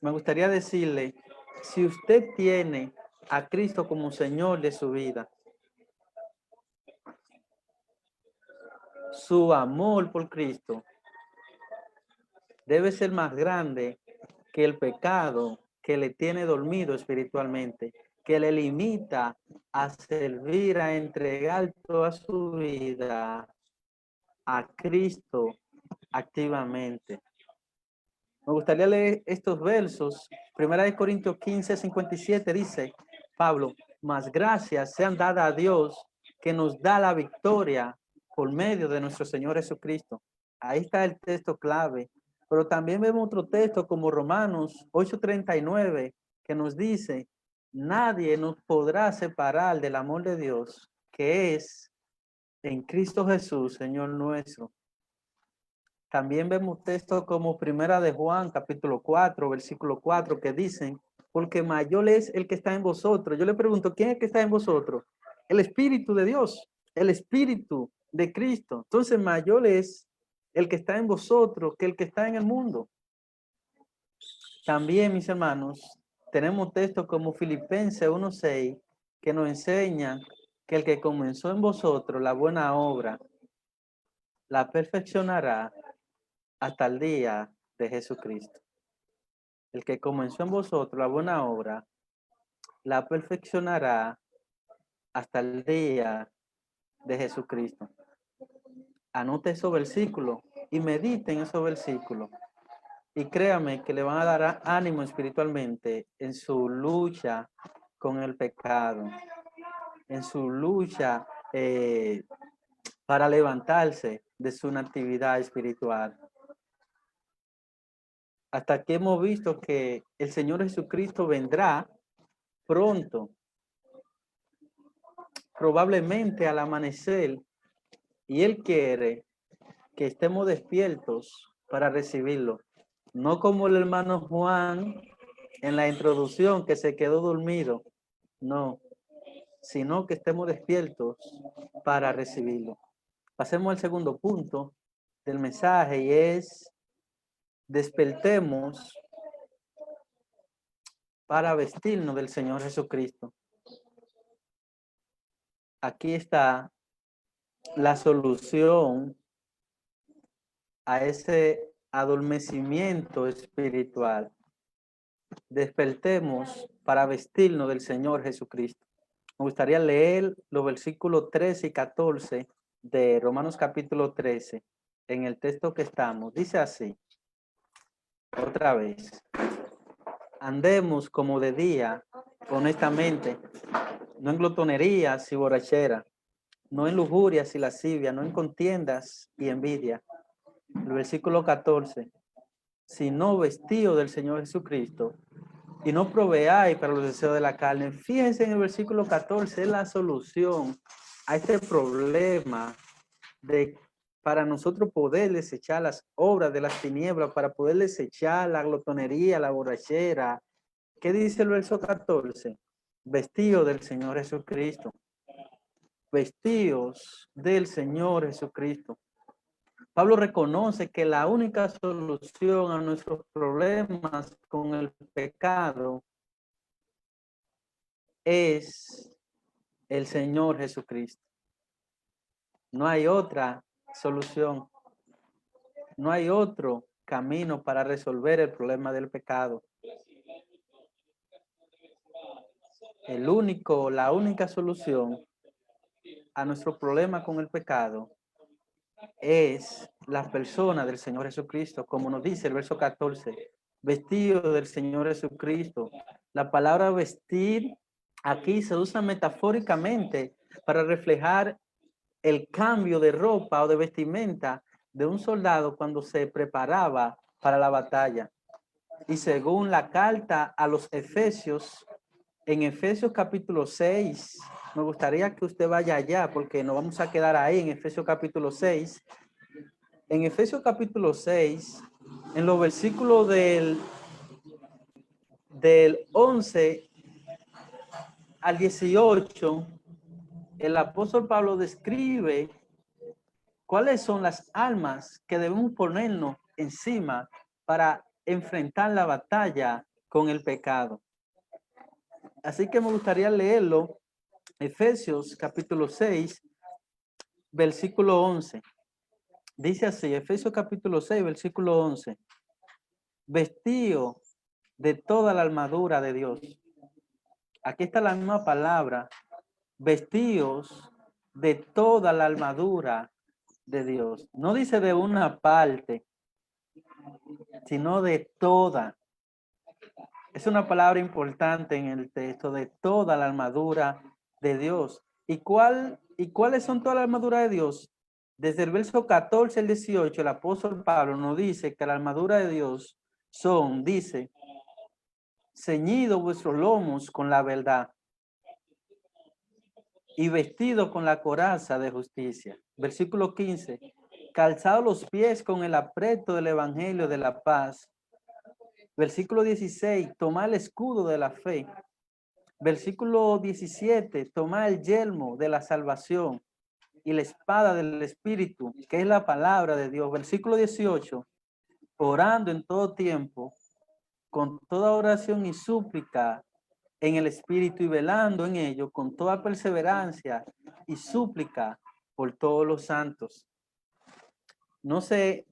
me gustaría decirle, si usted tiene a Cristo como Señor de su vida, su amor por Cristo debe ser más grande que el pecado que le tiene dormido espiritualmente, que le limita a servir, a entregar toda su vida a Cristo activamente. Me gustaría leer estos versos. 1 Corintios 15, 57 dice, Pablo, más gracias sean dadas a Dios que nos da la victoria por medio de nuestro Señor Jesucristo. Ahí está el texto clave. Pero también vemos otro texto como Romanos 8:39 que nos dice, nadie nos podrá separar del amor de Dios que es en Cristo Jesús, Señor nuestro. También vemos textos como Primera de Juan, capítulo 4, versículo 4, que dicen, porque mayor es el que está en vosotros. Yo le pregunto, ¿quién es el que está en vosotros? El Espíritu de Dios, el Espíritu de Cristo. Entonces, mayor es el que está en vosotros que el que está en el mundo. También, mis hermanos, tenemos textos como Filipenses 1:6, que nos enseñan que el que comenzó en vosotros la buena obra, la perfeccionará hasta el día de Jesucristo. El que comenzó en vosotros la buena obra, la perfeccionará hasta el día de Jesucristo. Anote esos versículos y medite en esos versículos. Y créame que le van a dar ánimo espiritualmente en su lucha con el pecado, en su lucha para levantarse de su actividad espiritual. Hasta aquí hemos visto que el Señor Jesucristo vendrá pronto, probablemente al amanecer, y Él quiere que estemos despiertos para recibirlo. No como el hermano Juan en la introducción que se quedó dormido, no, sino que estemos despiertos para recibirlo. Pasemos al segundo punto del mensaje y es despertemos para vestirnos del Señor Jesucristo. Aquí está la solución a ese adormecimiento espiritual. Despertemos para vestirnos del Señor Jesucristo. Me gustaría leer los versículos 13 y 14 de Romanos capítulo 13 en el texto que estamos. Dice así, otra vez, andemos como de día, honestamente, no en glotonerías y borrachera, no en lujurias y lascivia, no en contiendas y envidia. El versículo 14, sino vestido del Señor Jesucristo, y no proveáis para los deseos de la carne. Fíjense en el versículo 14, es la solución a este problema de para nosotros poder desechar las obras de las tinieblas, para poder desechar la glotonería, la borrachera. ¿Qué dice el verso 14? Vestidos del Señor Jesucristo. Vestidos del Señor Jesucristo. Pablo reconoce que la única solución a nuestros problemas con el pecado es el Señor Jesucristo. No hay otra solución. No hay otro camino para resolver el problema del pecado. La única solución a nuestro problema con el pecado es la persona del Señor Jesucristo, como nos dice el verso 14, vestido del Señor Jesucristo. La palabra vestir aquí se usa metafóricamente para reflejar el cambio de ropa o de vestimenta de un soldado cuando se preparaba para la batalla. Y según la carta a los Efesios, en Efesios capítulo 6, me gustaría que usted vaya allá porque nos vamos a quedar ahí en Efesios capítulo 6. En Efesios capítulo 6, en los versículos del 11 al 18, el apóstol Pablo describe cuáles son las armas que debemos ponernos encima para enfrentar la batalla con el pecado. Así que me gustaría leerlo, Efesios capítulo 6, versículo 11. Dice así, Efesios capítulo 6, versículo 11. Vestido de toda la armadura de Dios. Aquí está la misma palabra. Vestidos de toda la armadura de Dios. No dice de una parte, sino de toda. Es una palabra importante en el texto, de toda la armadura de Dios. ¿Y cuáles son toda la armadura de Dios? Desde el verso 14 al 18, el apóstol Pablo nos dice que la armadura de Dios dice, ceñido vuestros lomos con la verdad y vestido con la coraza de justicia. Versículo 15, calzado los pies con el apreto del evangelio de la paz. Versículo 16, tomar el escudo de la fe. Versículo 17, tomar el yelmo de la salvación y la espada del Espíritu, que es la palabra de Dios. Versículo 18, orando en todo tiempo, con toda oración y súplica en el Espíritu y velando en ello con toda perseverancia y súplica por todos los santos. No se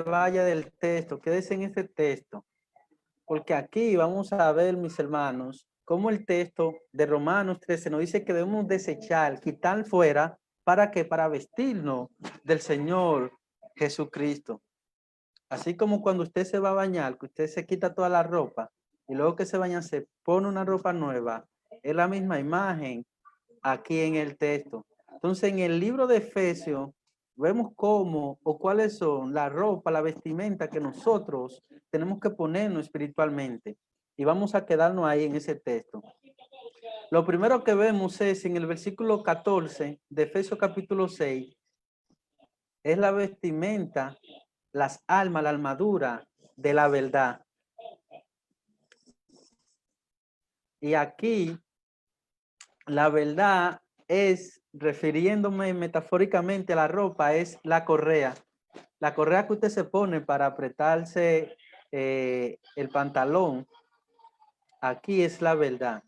vaya del texto, quédese en este texto, porque aquí vamos a ver, mis hermanos, cómo el texto de Romanos 13 nos dice que debemos desechar, quitar fuera, ¿para qué? Para vestirnos del Señor Jesucristo. Así como cuando usted se va a bañar, que usted se quita toda la ropa y luego que se baña se pone una ropa nueva, es la misma imagen aquí en el texto. Entonces, en el libro de Efesios, vemos cómo o cuáles son la ropa, la vestimenta que nosotros tenemos que ponernos espiritualmente. Y vamos a quedarnos ahí en ese texto. Lo primero que vemos es en el versículo 14 de Efesios capítulo 6, es la vestimenta, las armas, la armadura de la verdad. Y aquí la verdad es, refiriéndome metafóricamente a la ropa, es la correa. La correa que usted se pone para apretarse el pantalón, aquí es la verdad.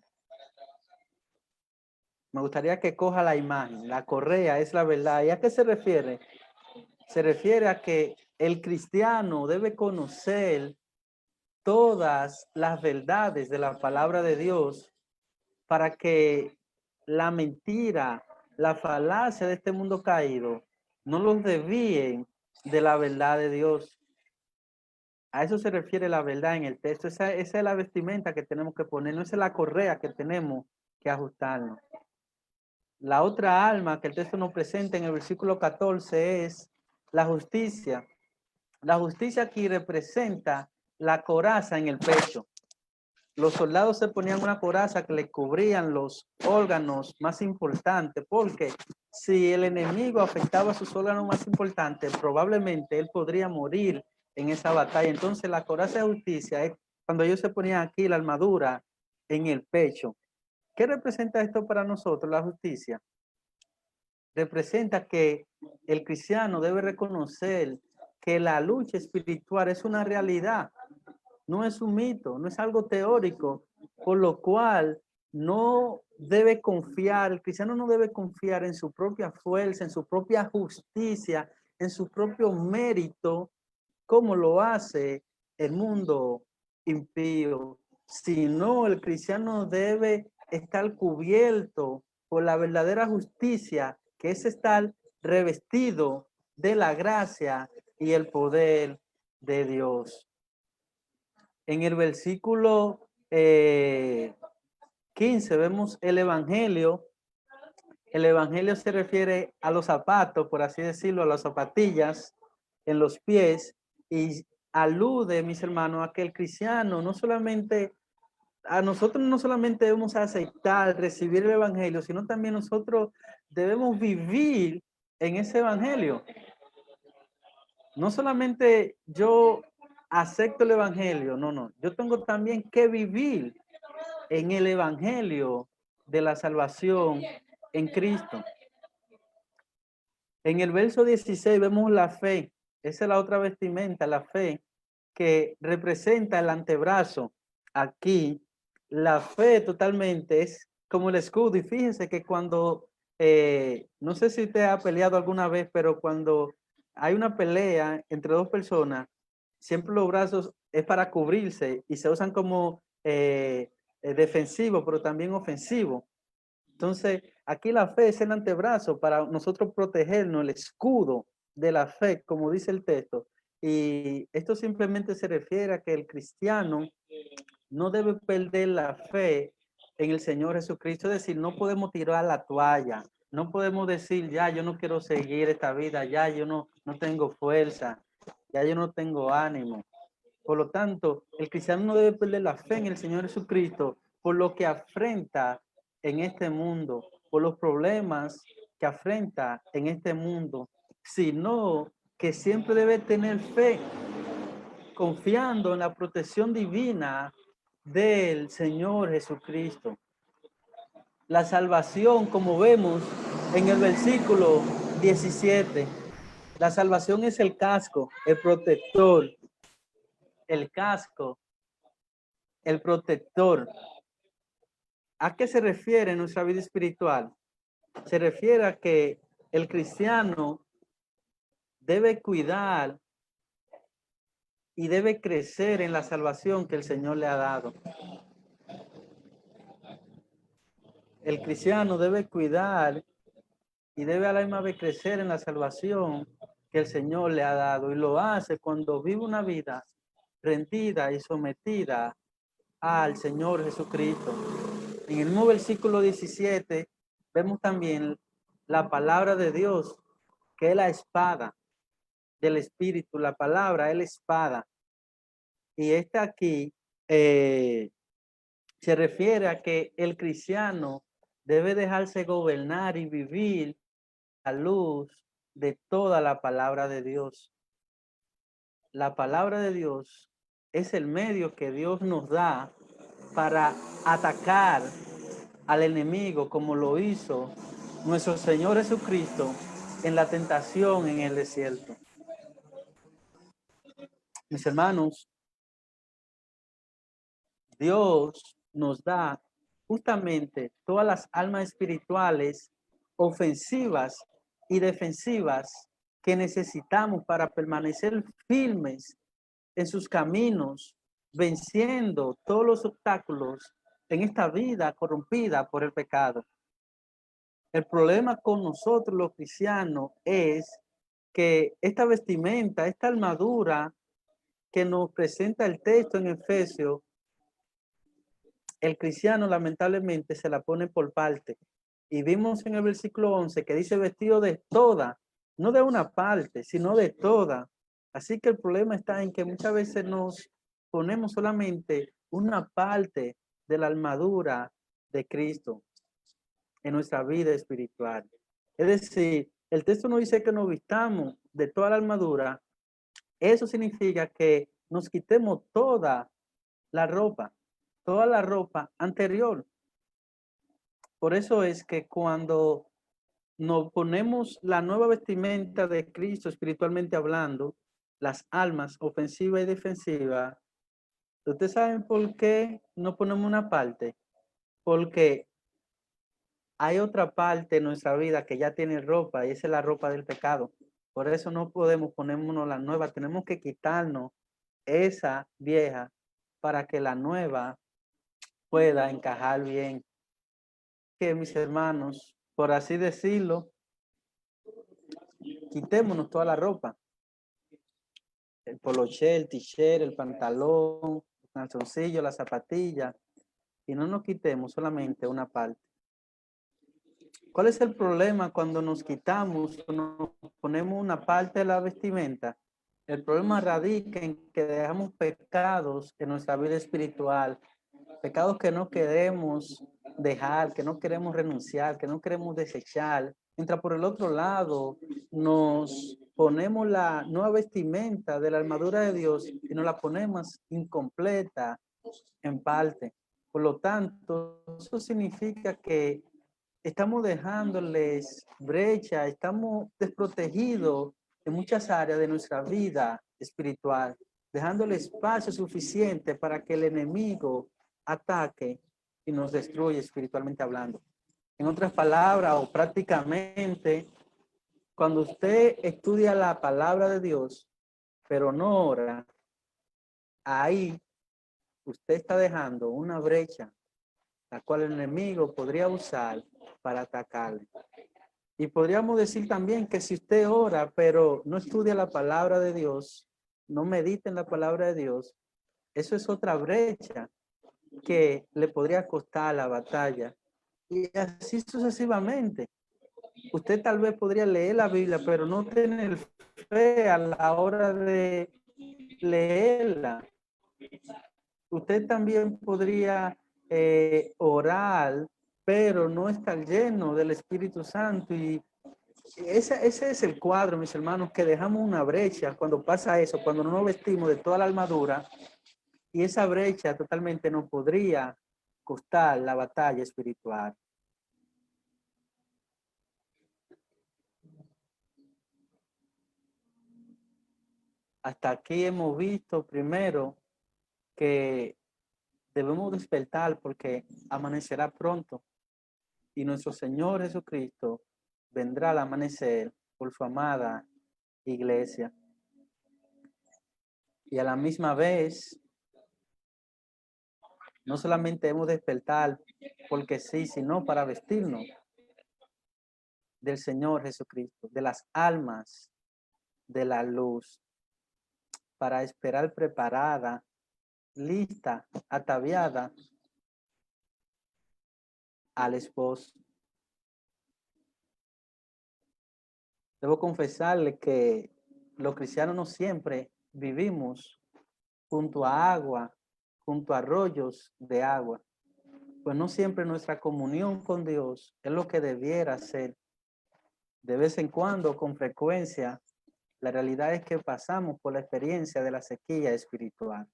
Me gustaría que coja la imagen. La correa es la verdad. ¿Y a qué se refiere? Se refiere a que el cristiano debe conocer todas las verdades de la palabra de Dios para que la mentira, la falacia de este mundo caído no los desvíen de la verdad de Dios. A eso se refiere la verdad en el texto. Esa es la vestimenta que tenemos que poner, no es la correa que tenemos que ajustarnos. La otra alma que el texto nos presenta en el versículo 14 es la justicia. La justicia aquí representa la coraza en el pecho. los soldados se ponían una coraza que le cubrían los órganos más importantes, porque si el enemigo afectaba a sus órganos más importantes, probablemente él podría morir en esa batalla. Entonces la coraza de justicia es cuando ellos se ponían aquí la armadura en el pecho. ¿Qué representa esto para nosotros, la justicia? Representa que el cristiano debe reconocer que la lucha espiritual es una realidad, no es un mito, no es algo teórico, por lo cual no debe confiar, el cristiano no debe confiar en su propia fuerza, en su propia justicia, en su propio mérito, como lo hace el mundo impío, sino el cristiano debe estar cubierto por la verdadera justicia, que es estar revestido de la gracia y el poder de Dios. En el versículo 15 vemos el evangelio. El evangelio se refiere a los zapatos, por así decirlo, a las zapatillas en los pies, y alude, mis hermanos, a que el cristiano no solamente, a nosotros no solamente debemos aceptar, recibir el evangelio, sino también nosotros debemos vivir en ese evangelio. No solamente yo acepto el evangelio, no, yo tengo también que vivir en el evangelio de la salvación en Cristo. En el verso 16 vemos la fe. Esa es la otra vestimenta, la fe, que representa el antebrazo. Aquí, la fe totalmente es como el escudo. Y fíjense que cuando, no sé si usted ha peleado alguna vez, pero cuando hay una pelea entre dos personas, siempre los brazos es para cubrirse y se usan como defensivo, pero también ofensivo. Entonces, aquí la fe es el antebrazo para nosotros protegernos, el escudo de la fe, como dice el texto. Y esto simplemente se refiere a que el cristiano no debe perder la fe en el Señor Jesucristo. Es decir, no podemos tirar la toalla, no podemos decir, ya yo no quiero seguir esta vida, ya yo no tengo fuerza, ya yo no tengo ánimo. Por lo tanto, el cristiano no debe perder la fe en el Señor Jesucristo por lo que afrenta en este mundo, por los problemas que afrenta en este mundo, sino que siempre debe tener fe, confiando en la protección divina del Señor Jesucristo. La salvación, como vemos en el versículo 17, la salvación es el casco, el protector, el casco, el protector. ¿A qué se refiere nuestra vida espiritual? Se refiere a que el cristiano debe cuidar y debe crecer en la salvación que el Señor le ha dado. El cristiano debe cuidar y debe a la misma vez crecer en la salvación que el Señor le ha dado. Y lo hace cuando vive una vida rendida y sometida al Señor Jesucristo. En el mismo versículo 17 vemos también la palabra de Dios, que es la espada del Espíritu. La palabra es la espada. Y esta aquí se refiere a que el cristiano debe dejarse gobernar y vivir a la luz de toda la palabra de Dios. La palabra de Dios es el medio que Dios nos da para atacar al enemigo, como lo hizo nuestro Señor Jesucristo en la tentación en el desierto. Mis hermanos, Dios nos da justamente todas las armas espirituales ofensivas y defensivas que necesitamos para permanecer firmes en sus caminos, venciendo todos los obstáculos en esta vida corrompida por el pecado. El problema con nosotros los cristianos es que esta vestimenta, esta armadura que nos presenta el texto en Efesios, el cristiano lamentablemente se la pone por parte. Y vimos en el versículo 11 que dice vestido de toda, no de una parte, sino de toda. Así que el problema está en que muchas veces nos ponemos solamente una parte de la armadura de Cristo en nuestra vida espiritual. Es decir, el texto no dice que nos vistamos de toda la armadura. Eso significa que nos quitemos toda la ropa anterior. Por eso es que cuando nos ponemos la nueva vestimenta de Cristo espiritualmente hablando, las almas ofensiva y defensiva, ¿ustedes saben por qué no ponemos una parte? Porque hay otra parte en nuestra vida que ya tiene ropa y esa es la ropa del pecado. Por eso no podemos ponernos la nueva, tenemos que quitarnos esa vieja para que la nueva pueda encajar bien. Que mis hermanos, por así decirlo, quitémonos toda la ropa. El poloché, el t-shirt, el pantalón, el calzoncillo, la zapatilla, y no nos quitemos solamente una parte. ¿Cuál es el problema cuando nos quitamos o nos ponemos una parte de la vestimenta? El problema radica en que dejamos pecados en nuestra vida espiritual, pecados que no queremos dejar, que no queremos renunciar, que no queremos desechar. Mientras por el otro lado nos ponemos la nueva vestimenta de la armadura de Dios y nos la ponemos incompleta en parte. Por lo tanto, eso significa que estamos dejándoles brecha, estamos desprotegidos en muchas áreas de nuestra vida espiritual, dándole espacio suficiente para que el enemigo ataque y nos destruya espiritualmente hablando. En otras palabras, o prácticamente, cuando usted estudia la palabra de Dios, pero no ora, ahí usted está dejando una brecha, la cual el enemigo podría usar para atacarle. Y podríamos decir también que si usted ora, pero no estudia la palabra de Dios, no medita en la palabra de Dios, eso es otra brecha que le podría costar la batalla. Y así sucesivamente. Usted tal vez podría leer la Biblia, pero no tener fe a la hora de leerla. Usted también podría orar, pero no estar lleno del Espíritu Santo. Y ese es el cuadro, mis hermanos, que dejamos una brecha cuando pasa eso, cuando no nos vestimos de toda la armadura. Y esa brecha totalmente nos podría costar la batalla espiritual. Hasta aquí hemos visto primero que debemos despertar porque amanecerá pronto y nuestro Señor Jesucristo vendrá al amanecer por su amada iglesia. Y a la misma vez, no solamente debemos despertar porque sí, sino para vestirnos del Señor Jesucristo, de las almas de la luz, para esperar preparada, lista, ataviada al esposo. Debo confesarle que los cristianos no siempre vivimos junto a agua, junto a arroyos de agua. Pues no siempre nuestra comunión con Dios es lo que debiera ser. De vez en cuando, con frecuencia, la realidad es que pasamos por la experiencia de la sequía espiritual.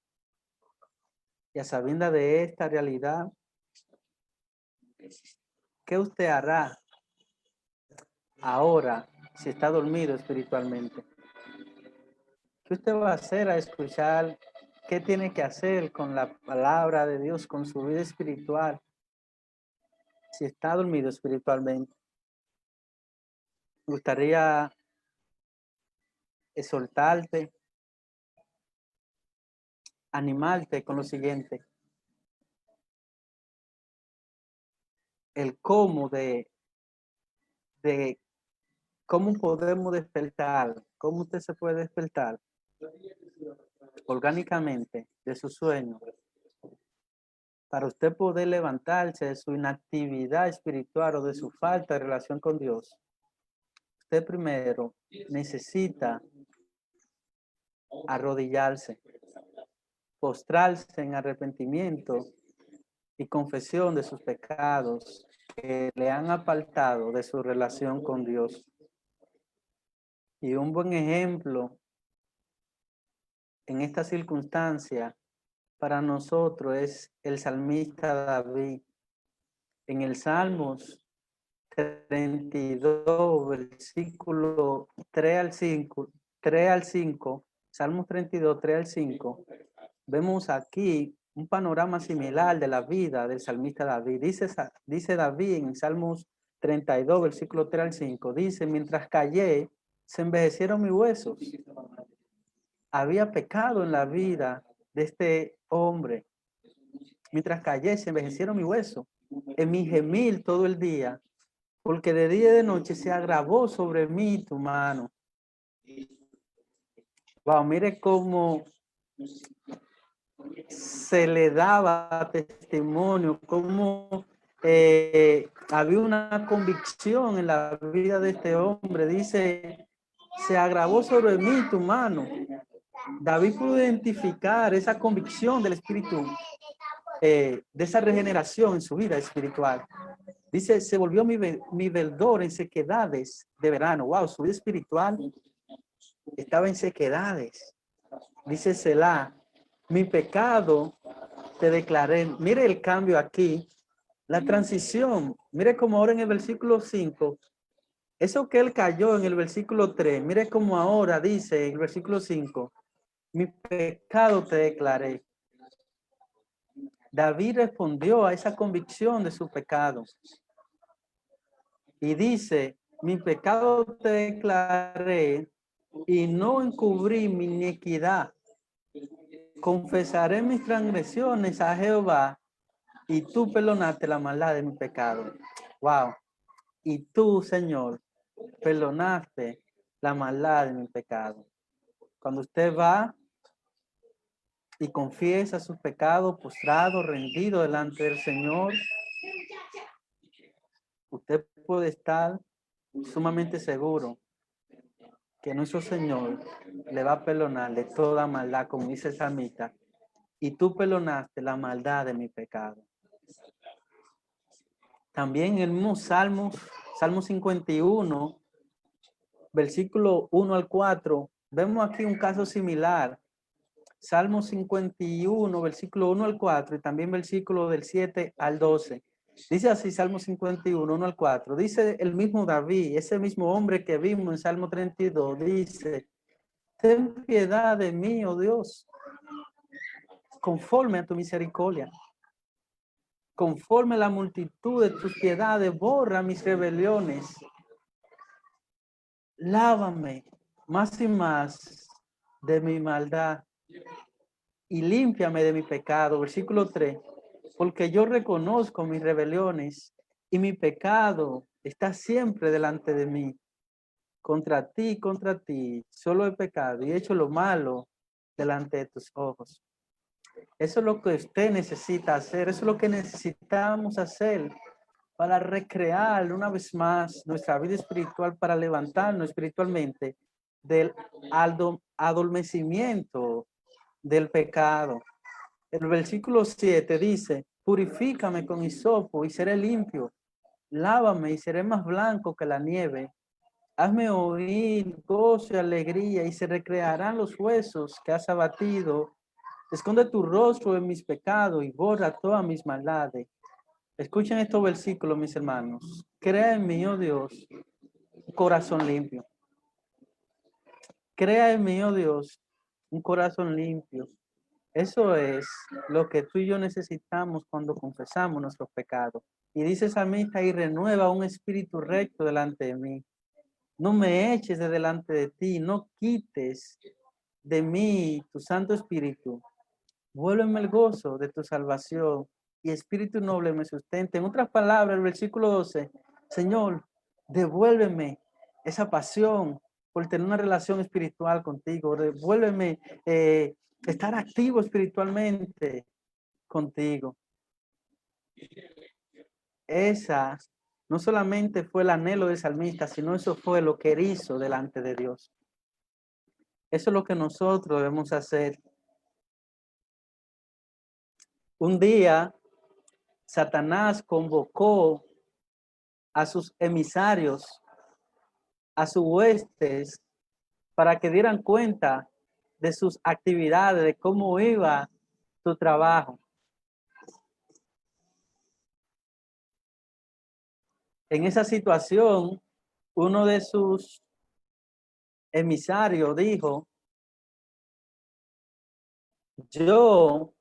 Y a sabiendas de esta realidad, ¿qué usted hará ahora si está dormido espiritualmente? ¿Qué usted va a hacer a escuchar qué tiene que hacer con la palabra de Dios, con su vida espiritual, si está dormido espiritualmente? Me gustaría exhortarte, animarte con lo siguiente. El cómo de cómo podemos despertar, cómo usted se puede despertar orgánicamente de su sueño para usted poder levantarse de su inactividad espiritual o de su falta de relación con Dios. Usted primero necesita arrodillarse, postrarse en arrepentimiento y confesión de sus pecados que le han apartado de su relación con Dios. Y un buen ejemplo en esta circunstancia para nosotros es el salmista David. En el Salmos 32, versículo 3 al 5, Salmos 32, 3 al 5, vemos aquí un panorama similar de la vida del salmista David. Dice David en Salmos 32, versículo 3 al 5, dice, mientras callé, se envejecieron mis huesos. Había pecado en la vida de este hombre. Mientras callé, se envejecieron mis huesos. En mi gemir todo el día, porque de día y de noche se agravó sobre mí tu mano. Wow, mire cómo se le daba testimonio, cómo había una convicción en la vida de este hombre. Dice, se agravó sobre mí tu mano. David pudo identificar esa convicción del Espíritu, de esa regeneración en su vida espiritual. Dice, se volvió mi verdor en sequedades de verano. Wow, su vida espiritual estaba en sequedades. Dice Selah, mi pecado te declaré. Mire el cambio aquí, la transición. Mire cómo ahora en el versículo 5, eso que él cayó en el versículo 3, mire cómo ahora dice en el versículo 5, mi pecado te declaré. David respondió a esa convicción de su pecado. Y dice, mi pecado te declaré y no encubrí mi iniquidad. Confesaré mis transgresiones a Jehová y tú perdonaste la maldad de mi pecado. Wow. Y tú, Señor, perdonaste la maldad de mi pecado. Cuando usted va y confiesa sus pecados, postrado, rendido delante del Señor, usted puede estar sumamente seguro que nuestro Señor le va a perdonar de toda maldad, como dice el salmista, y tú perdonaste la maldad de mi pecado. También en el mismo Salmo 51, versículo 1 al 4, vemos aquí un caso similar. Salmo 51, versículo 1 al 4, y también versículo del 7 al 12. Dice así, Salmo 51, 1 al 4. Dice el mismo David, ese mismo hombre que vimos en Salmo 32, dice, ten piedad de mí, oh Dios, conforme a tu misericordia. Conforme a la multitud de tus piedades, borra mis rebeliones. Lávame más y más de mi maldad y límpiame de mi pecado. Versículo 3. Porque yo reconozco mis rebeliones y mi pecado está siempre delante de mí. Contra ti, solo he pecado y he hecho lo malo delante de tus ojos. Eso es lo que usted necesita hacer, eso es lo que necesitamos hacer para recrear una vez más nuestra vida espiritual, para levantarnos espiritualmente del adormecimiento del pecado. El versículo 7 dice, purifícame con hisopo y seré limpio, lávame y seré más blanco que la nieve. Hazme oír gozo y alegría y se recrearán los huesos que has abatido. Esconde tu rostro en mis pecados y borra todas mis maldades. Escuchen estos versículos, mis hermanos. Crea en mí, oh Dios, un corazón limpio. Crea en mí, oh Dios, un corazón limpio. Eso es lo que tú y yo necesitamos cuando confesamos nuestros pecados. Y dice salmista, y renueva un espíritu recto delante de mí. No me eches de delante de ti, no quites de mí tu Santo Espíritu. Vuélveme el gozo de tu salvación y espíritu noble me sustente. En otras palabras, el versículo 12, Señor, devuélveme esa pasión por tener una relación espiritual contigo. Devuélveme estar activo espiritualmente contigo. Esa no solamente fue el anhelo del salmista, sino eso fue lo que él hizo delante de Dios. Eso es lo que nosotros debemos hacer Un día, Satanás convocó a sus emisarios, a sus huestes, para que dieran cuenta de sus actividades, de cómo iba su trabajo. En esa situación, uno de sus emisarios dijo: yo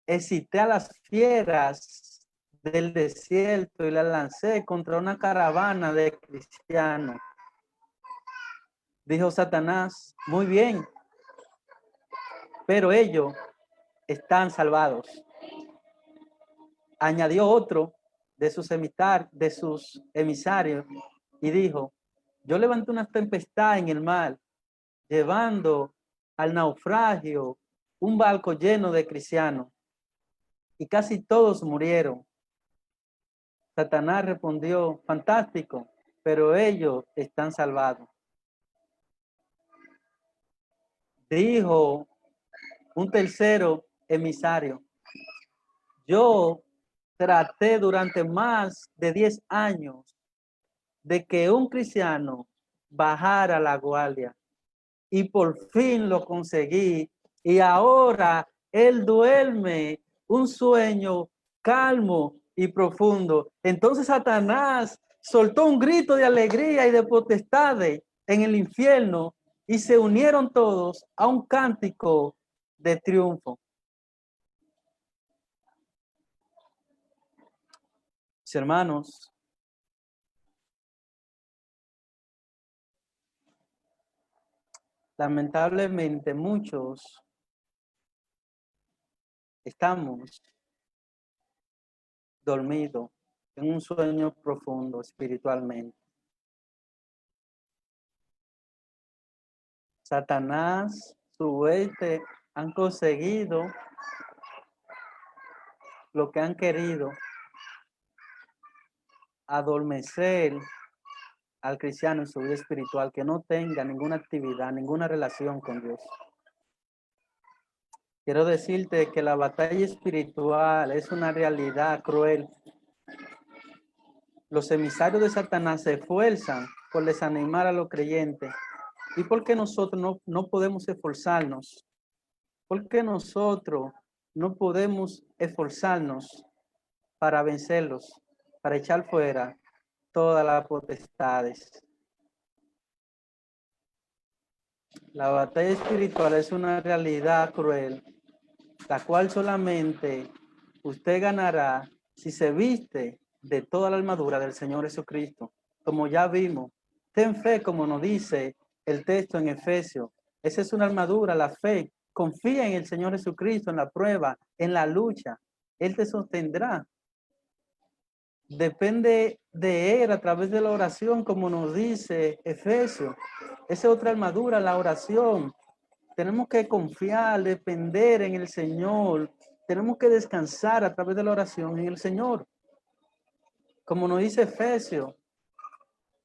excité a las fieras del desierto y las lancé contra una caravana de cristianos. Dijo Satanás: muy bien, pero ellos están salvados. Añadió otro de sus emisarios y dijo: yo levanté una tempestad en el mar, llevando al naufragio un barco lleno de cristianos, y casi todos murieron. Satanás respondió: fantástico, pero ellos están salvados. Dijo un tercero emisario: yo traté durante más de 10 años de que un cristiano bajara la guardia y por fin lo conseguí, y ahora él duerme un sueño calmo y profundo. Entonces Satanás soltó un grito de alegría y de potestades en el infierno y se unieron todos a un cántico de triunfo. Mis hermanos, lamentablemente muchos estamos dormidos en un sueño profundo espiritualmente. Satanás, su hueste, han conseguido lo que han querido: adormecer al cristiano en su vida espiritual, que no tenga ninguna actividad, ninguna relación con Dios. Quiero decirte que la batalla espiritual es una realidad cruel. Los emisarios de Satanás se esfuerzan por desanimar a los creyentes. ¿Y por qué nosotros no podemos esforzarnos? ¿Por qué nosotros no podemos esforzarnos para vencerlos, para echar fuera todas las potestades? La batalla espiritual es una realidad cruel, la cual solamente usted ganará si se viste de toda la armadura del Señor Jesucristo. Como ya vimos, ten fe, como nos dice el texto en Efesios. Esa es una armadura, la fe. Confía en el Señor Jesucristo, en la prueba, en la lucha. Él te sostendrá. Depende de Él a través de la oración, como nos dice Efesios. Esa es otra armadura, la oración. Tenemos que confiar, depender en el Señor. Tenemos que descansar a través de la oración en el Señor. Como nos dice Efesios,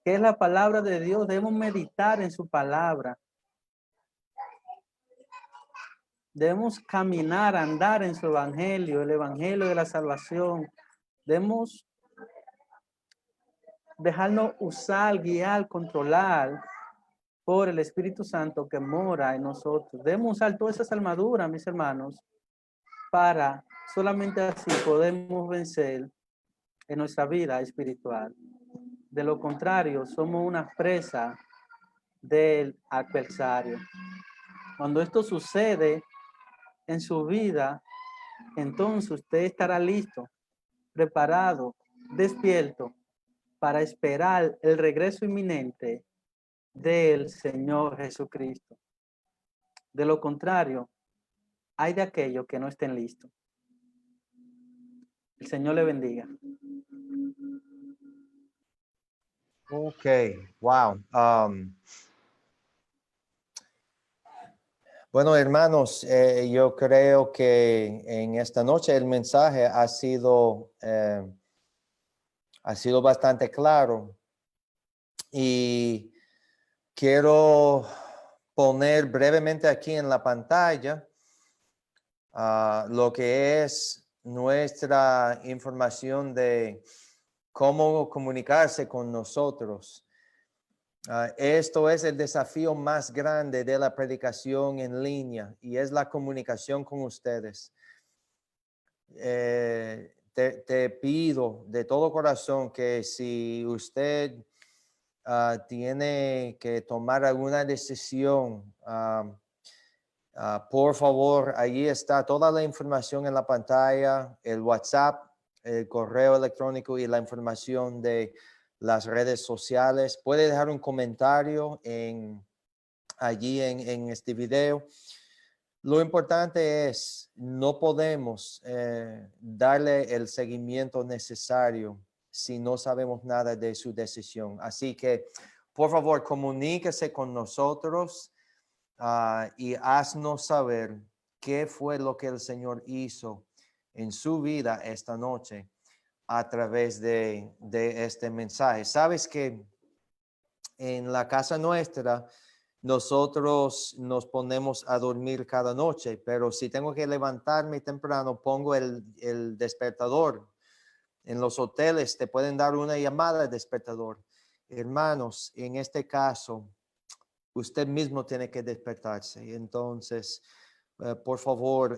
que es la palabra de Dios, debemos meditar en su palabra. Debemos caminar, andar en su evangelio, el evangelio de la salvación. Debemos dejarnos usar, guiar, controlar por el Espíritu Santo que mora en nosotros. Debemos usar todas esas armaduras, mis hermanos, para solamente así podemos vencer en nuestra vida espiritual. De lo contrario, somos una presa del adversario. Cuando esto sucede en su vida, entonces usted estará listo, preparado, despierto para esperar el regreso inminente del Señor Jesucristo. De lo contrario, hay de aquellos que no estén listos. El Señor le bendiga. Ok, wow. Bueno, hermanos, yo creo que en esta noche el mensaje ha sido bastante claro, y quiero poner brevemente aquí en la pantalla lo que es nuestra información de cómo comunicarse con nosotros. Esto es el desafío más grande de la predicación en línea y es la comunicación con ustedes. Te pido de todo corazón que si usted tiene que tomar alguna decisión, por favor, allí está toda la información en la pantalla, el WhatsApp, el correo electrónico y la información de las redes sociales. Puede dejar un comentario allí en este video. Lo importante es, no podemos darle el seguimiento necesario si no sabemos nada de su decisión. Así que, por favor, comuníquese con nosotros y haznos saber qué fue lo que el Señor hizo en su vida esta noche a través de este mensaje. Sabes que en la casa nuestra, nosotros nos ponemos a dormir cada noche, pero si tengo que levantarme temprano, pongo el despertador. En los hoteles te pueden dar una llamada de despertador. Hermanos, en este caso, usted mismo tiene que despertarse. Entonces, por favor,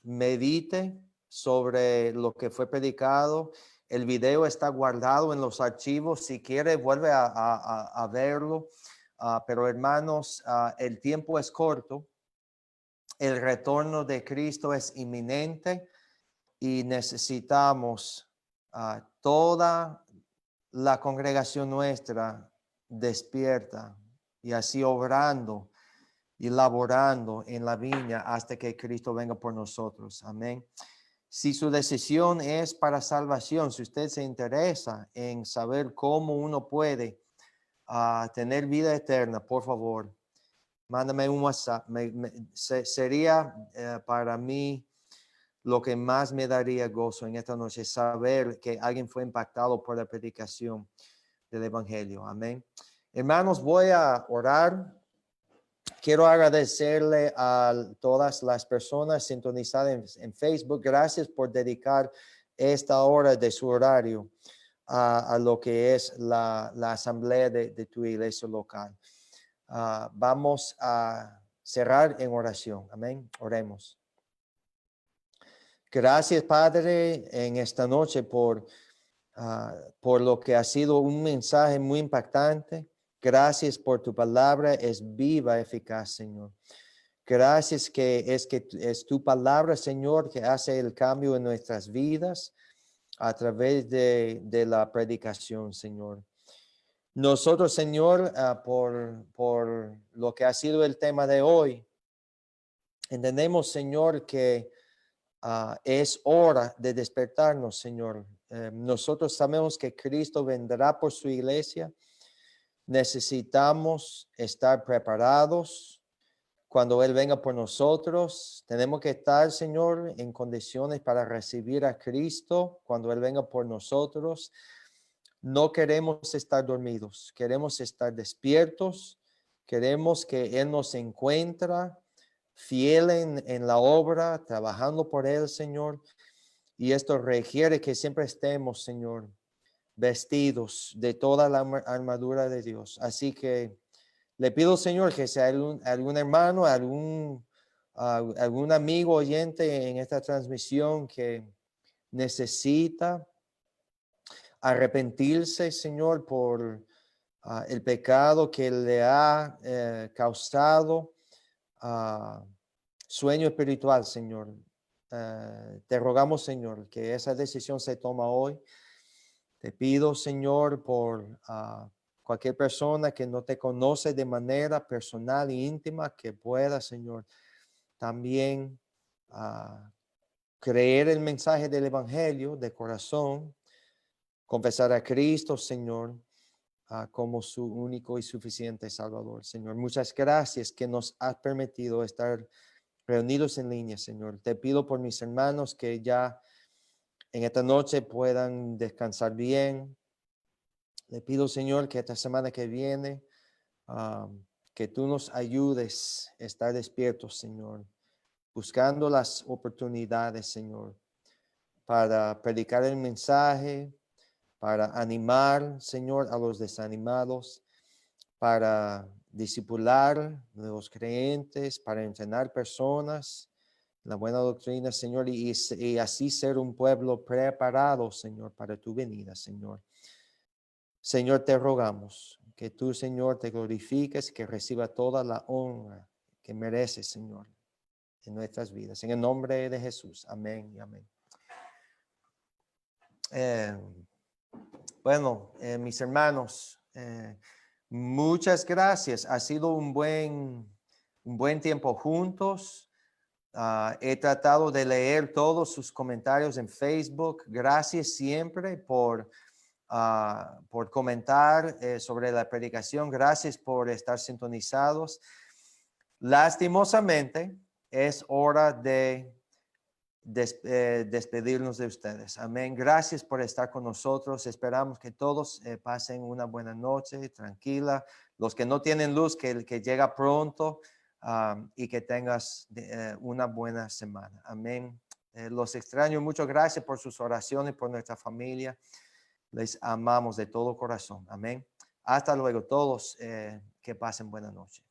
medite sobre lo que fue predicado. El video está guardado en los archivos. Si quiere, vuelve a verlo. Pero hermanos, el tiempo es corto. El retorno de Cristo es inminente y necesitamos toda la congregación nuestra despierta y así obrando y laborando en la viña hasta que Cristo venga por nosotros. Amén. Si su decisión es para salvación, si usted se interesa en saber cómo uno puede tener vida eterna, por favor, mándame un WhatsApp. Sería para mí lo que más me daría gozo en esta noche, saber que alguien fue impactado por la predicación del Evangelio. Amén. Hermanos, voy a orar. Quiero agradecerle a todas las personas sintonizadas en Facebook. Gracias por dedicar esta hora de su horario a lo que es la asamblea de tu iglesia local. Vamos a cerrar en oración. Amén. Oremos. Gracias, Padre, en esta noche por lo que ha sido un mensaje muy impactante. Gracias por tu palabra, es viva, eficaz, Señor. Gracias que es tu palabra, Señor, que hace el cambio en nuestras vidas a través de la predicación, Señor. Nosotros, Señor, por lo que ha sido el tema de hoy, entendemos, Señor, que es hora de despertarnos, Señor. Nosotros sabemos que Cristo vendrá por su iglesia. Necesitamos estar preparados cuando Él venga por nosotros. Tenemos que estar, Señor, en condiciones para recibir a Cristo cuando Él venga por nosotros. No queremos estar dormidos, queremos estar despiertos. Queremos que Él nos encuentre fiel en la obra, trabajando por Él, Señor. Y esto requiere que siempre estemos, Señor, vestidos de toda la armadura de Dios. Así que le pido, Señor, que sea algún hermano, algún amigo oyente en esta transmisión que necesita arrepentirse, Señor, por el pecado que le ha causado sueño espiritual, Señor. Te rogamos, Señor, que esa decisión se toma hoy. Te pido, Señor, por cualquier persona que no te conoce de manera personal e íntima, que pueda, Señor, también creer el mensaje del Evangelio de corazón, confesar a Cristo, Señor, como su único y suficiente Salvador, Señor. Muchas gracias que nos has permitido estar reunidos en línea, Señor. Te pido por mis hermanos que ya en esta noche puedan descansar bien. Le pido, Señor, que esta semana que viene, que tú nos ayudes a estar despiertos, Señor, buscando las oportunidades, Señor, para predicar el mensaje, para animar, Señor, a los desanimados, para discipular nuevos creyentes, para entrenar personas en la buena doctrina, Señor, y así ser un pueblo preparado, Señor, para tu venida, Señor. Señor, te rogamos que tú, Señor, te glorifiques, que reciba toda la honra que mereces, Señor, en nuestras vidas. En el nombre de Jesús. Amén y amén. Bueno, mis hermanos, muchas gracias. Ha sido un buen tiempo juntos. He tratado de leer todos sus comentarios en Facebook. Gracias siempre por comentar sobre la predicación. Gracias por estar sintonizados. Lastimosamente, es hora de despedirnos de ustedes. Amén. Gracias por estar con nosotros. Esperamos que todos pasen una buena noche, tranquila. Los que no tienen luz, que llega pronto y que tengas una buena semana. Amén. Los extraño mucho. Gracias por sus oraciones, por nuestra familia. Les amamos de todo corazón. Amén. Hasta luego todos. Que pasen buena noche.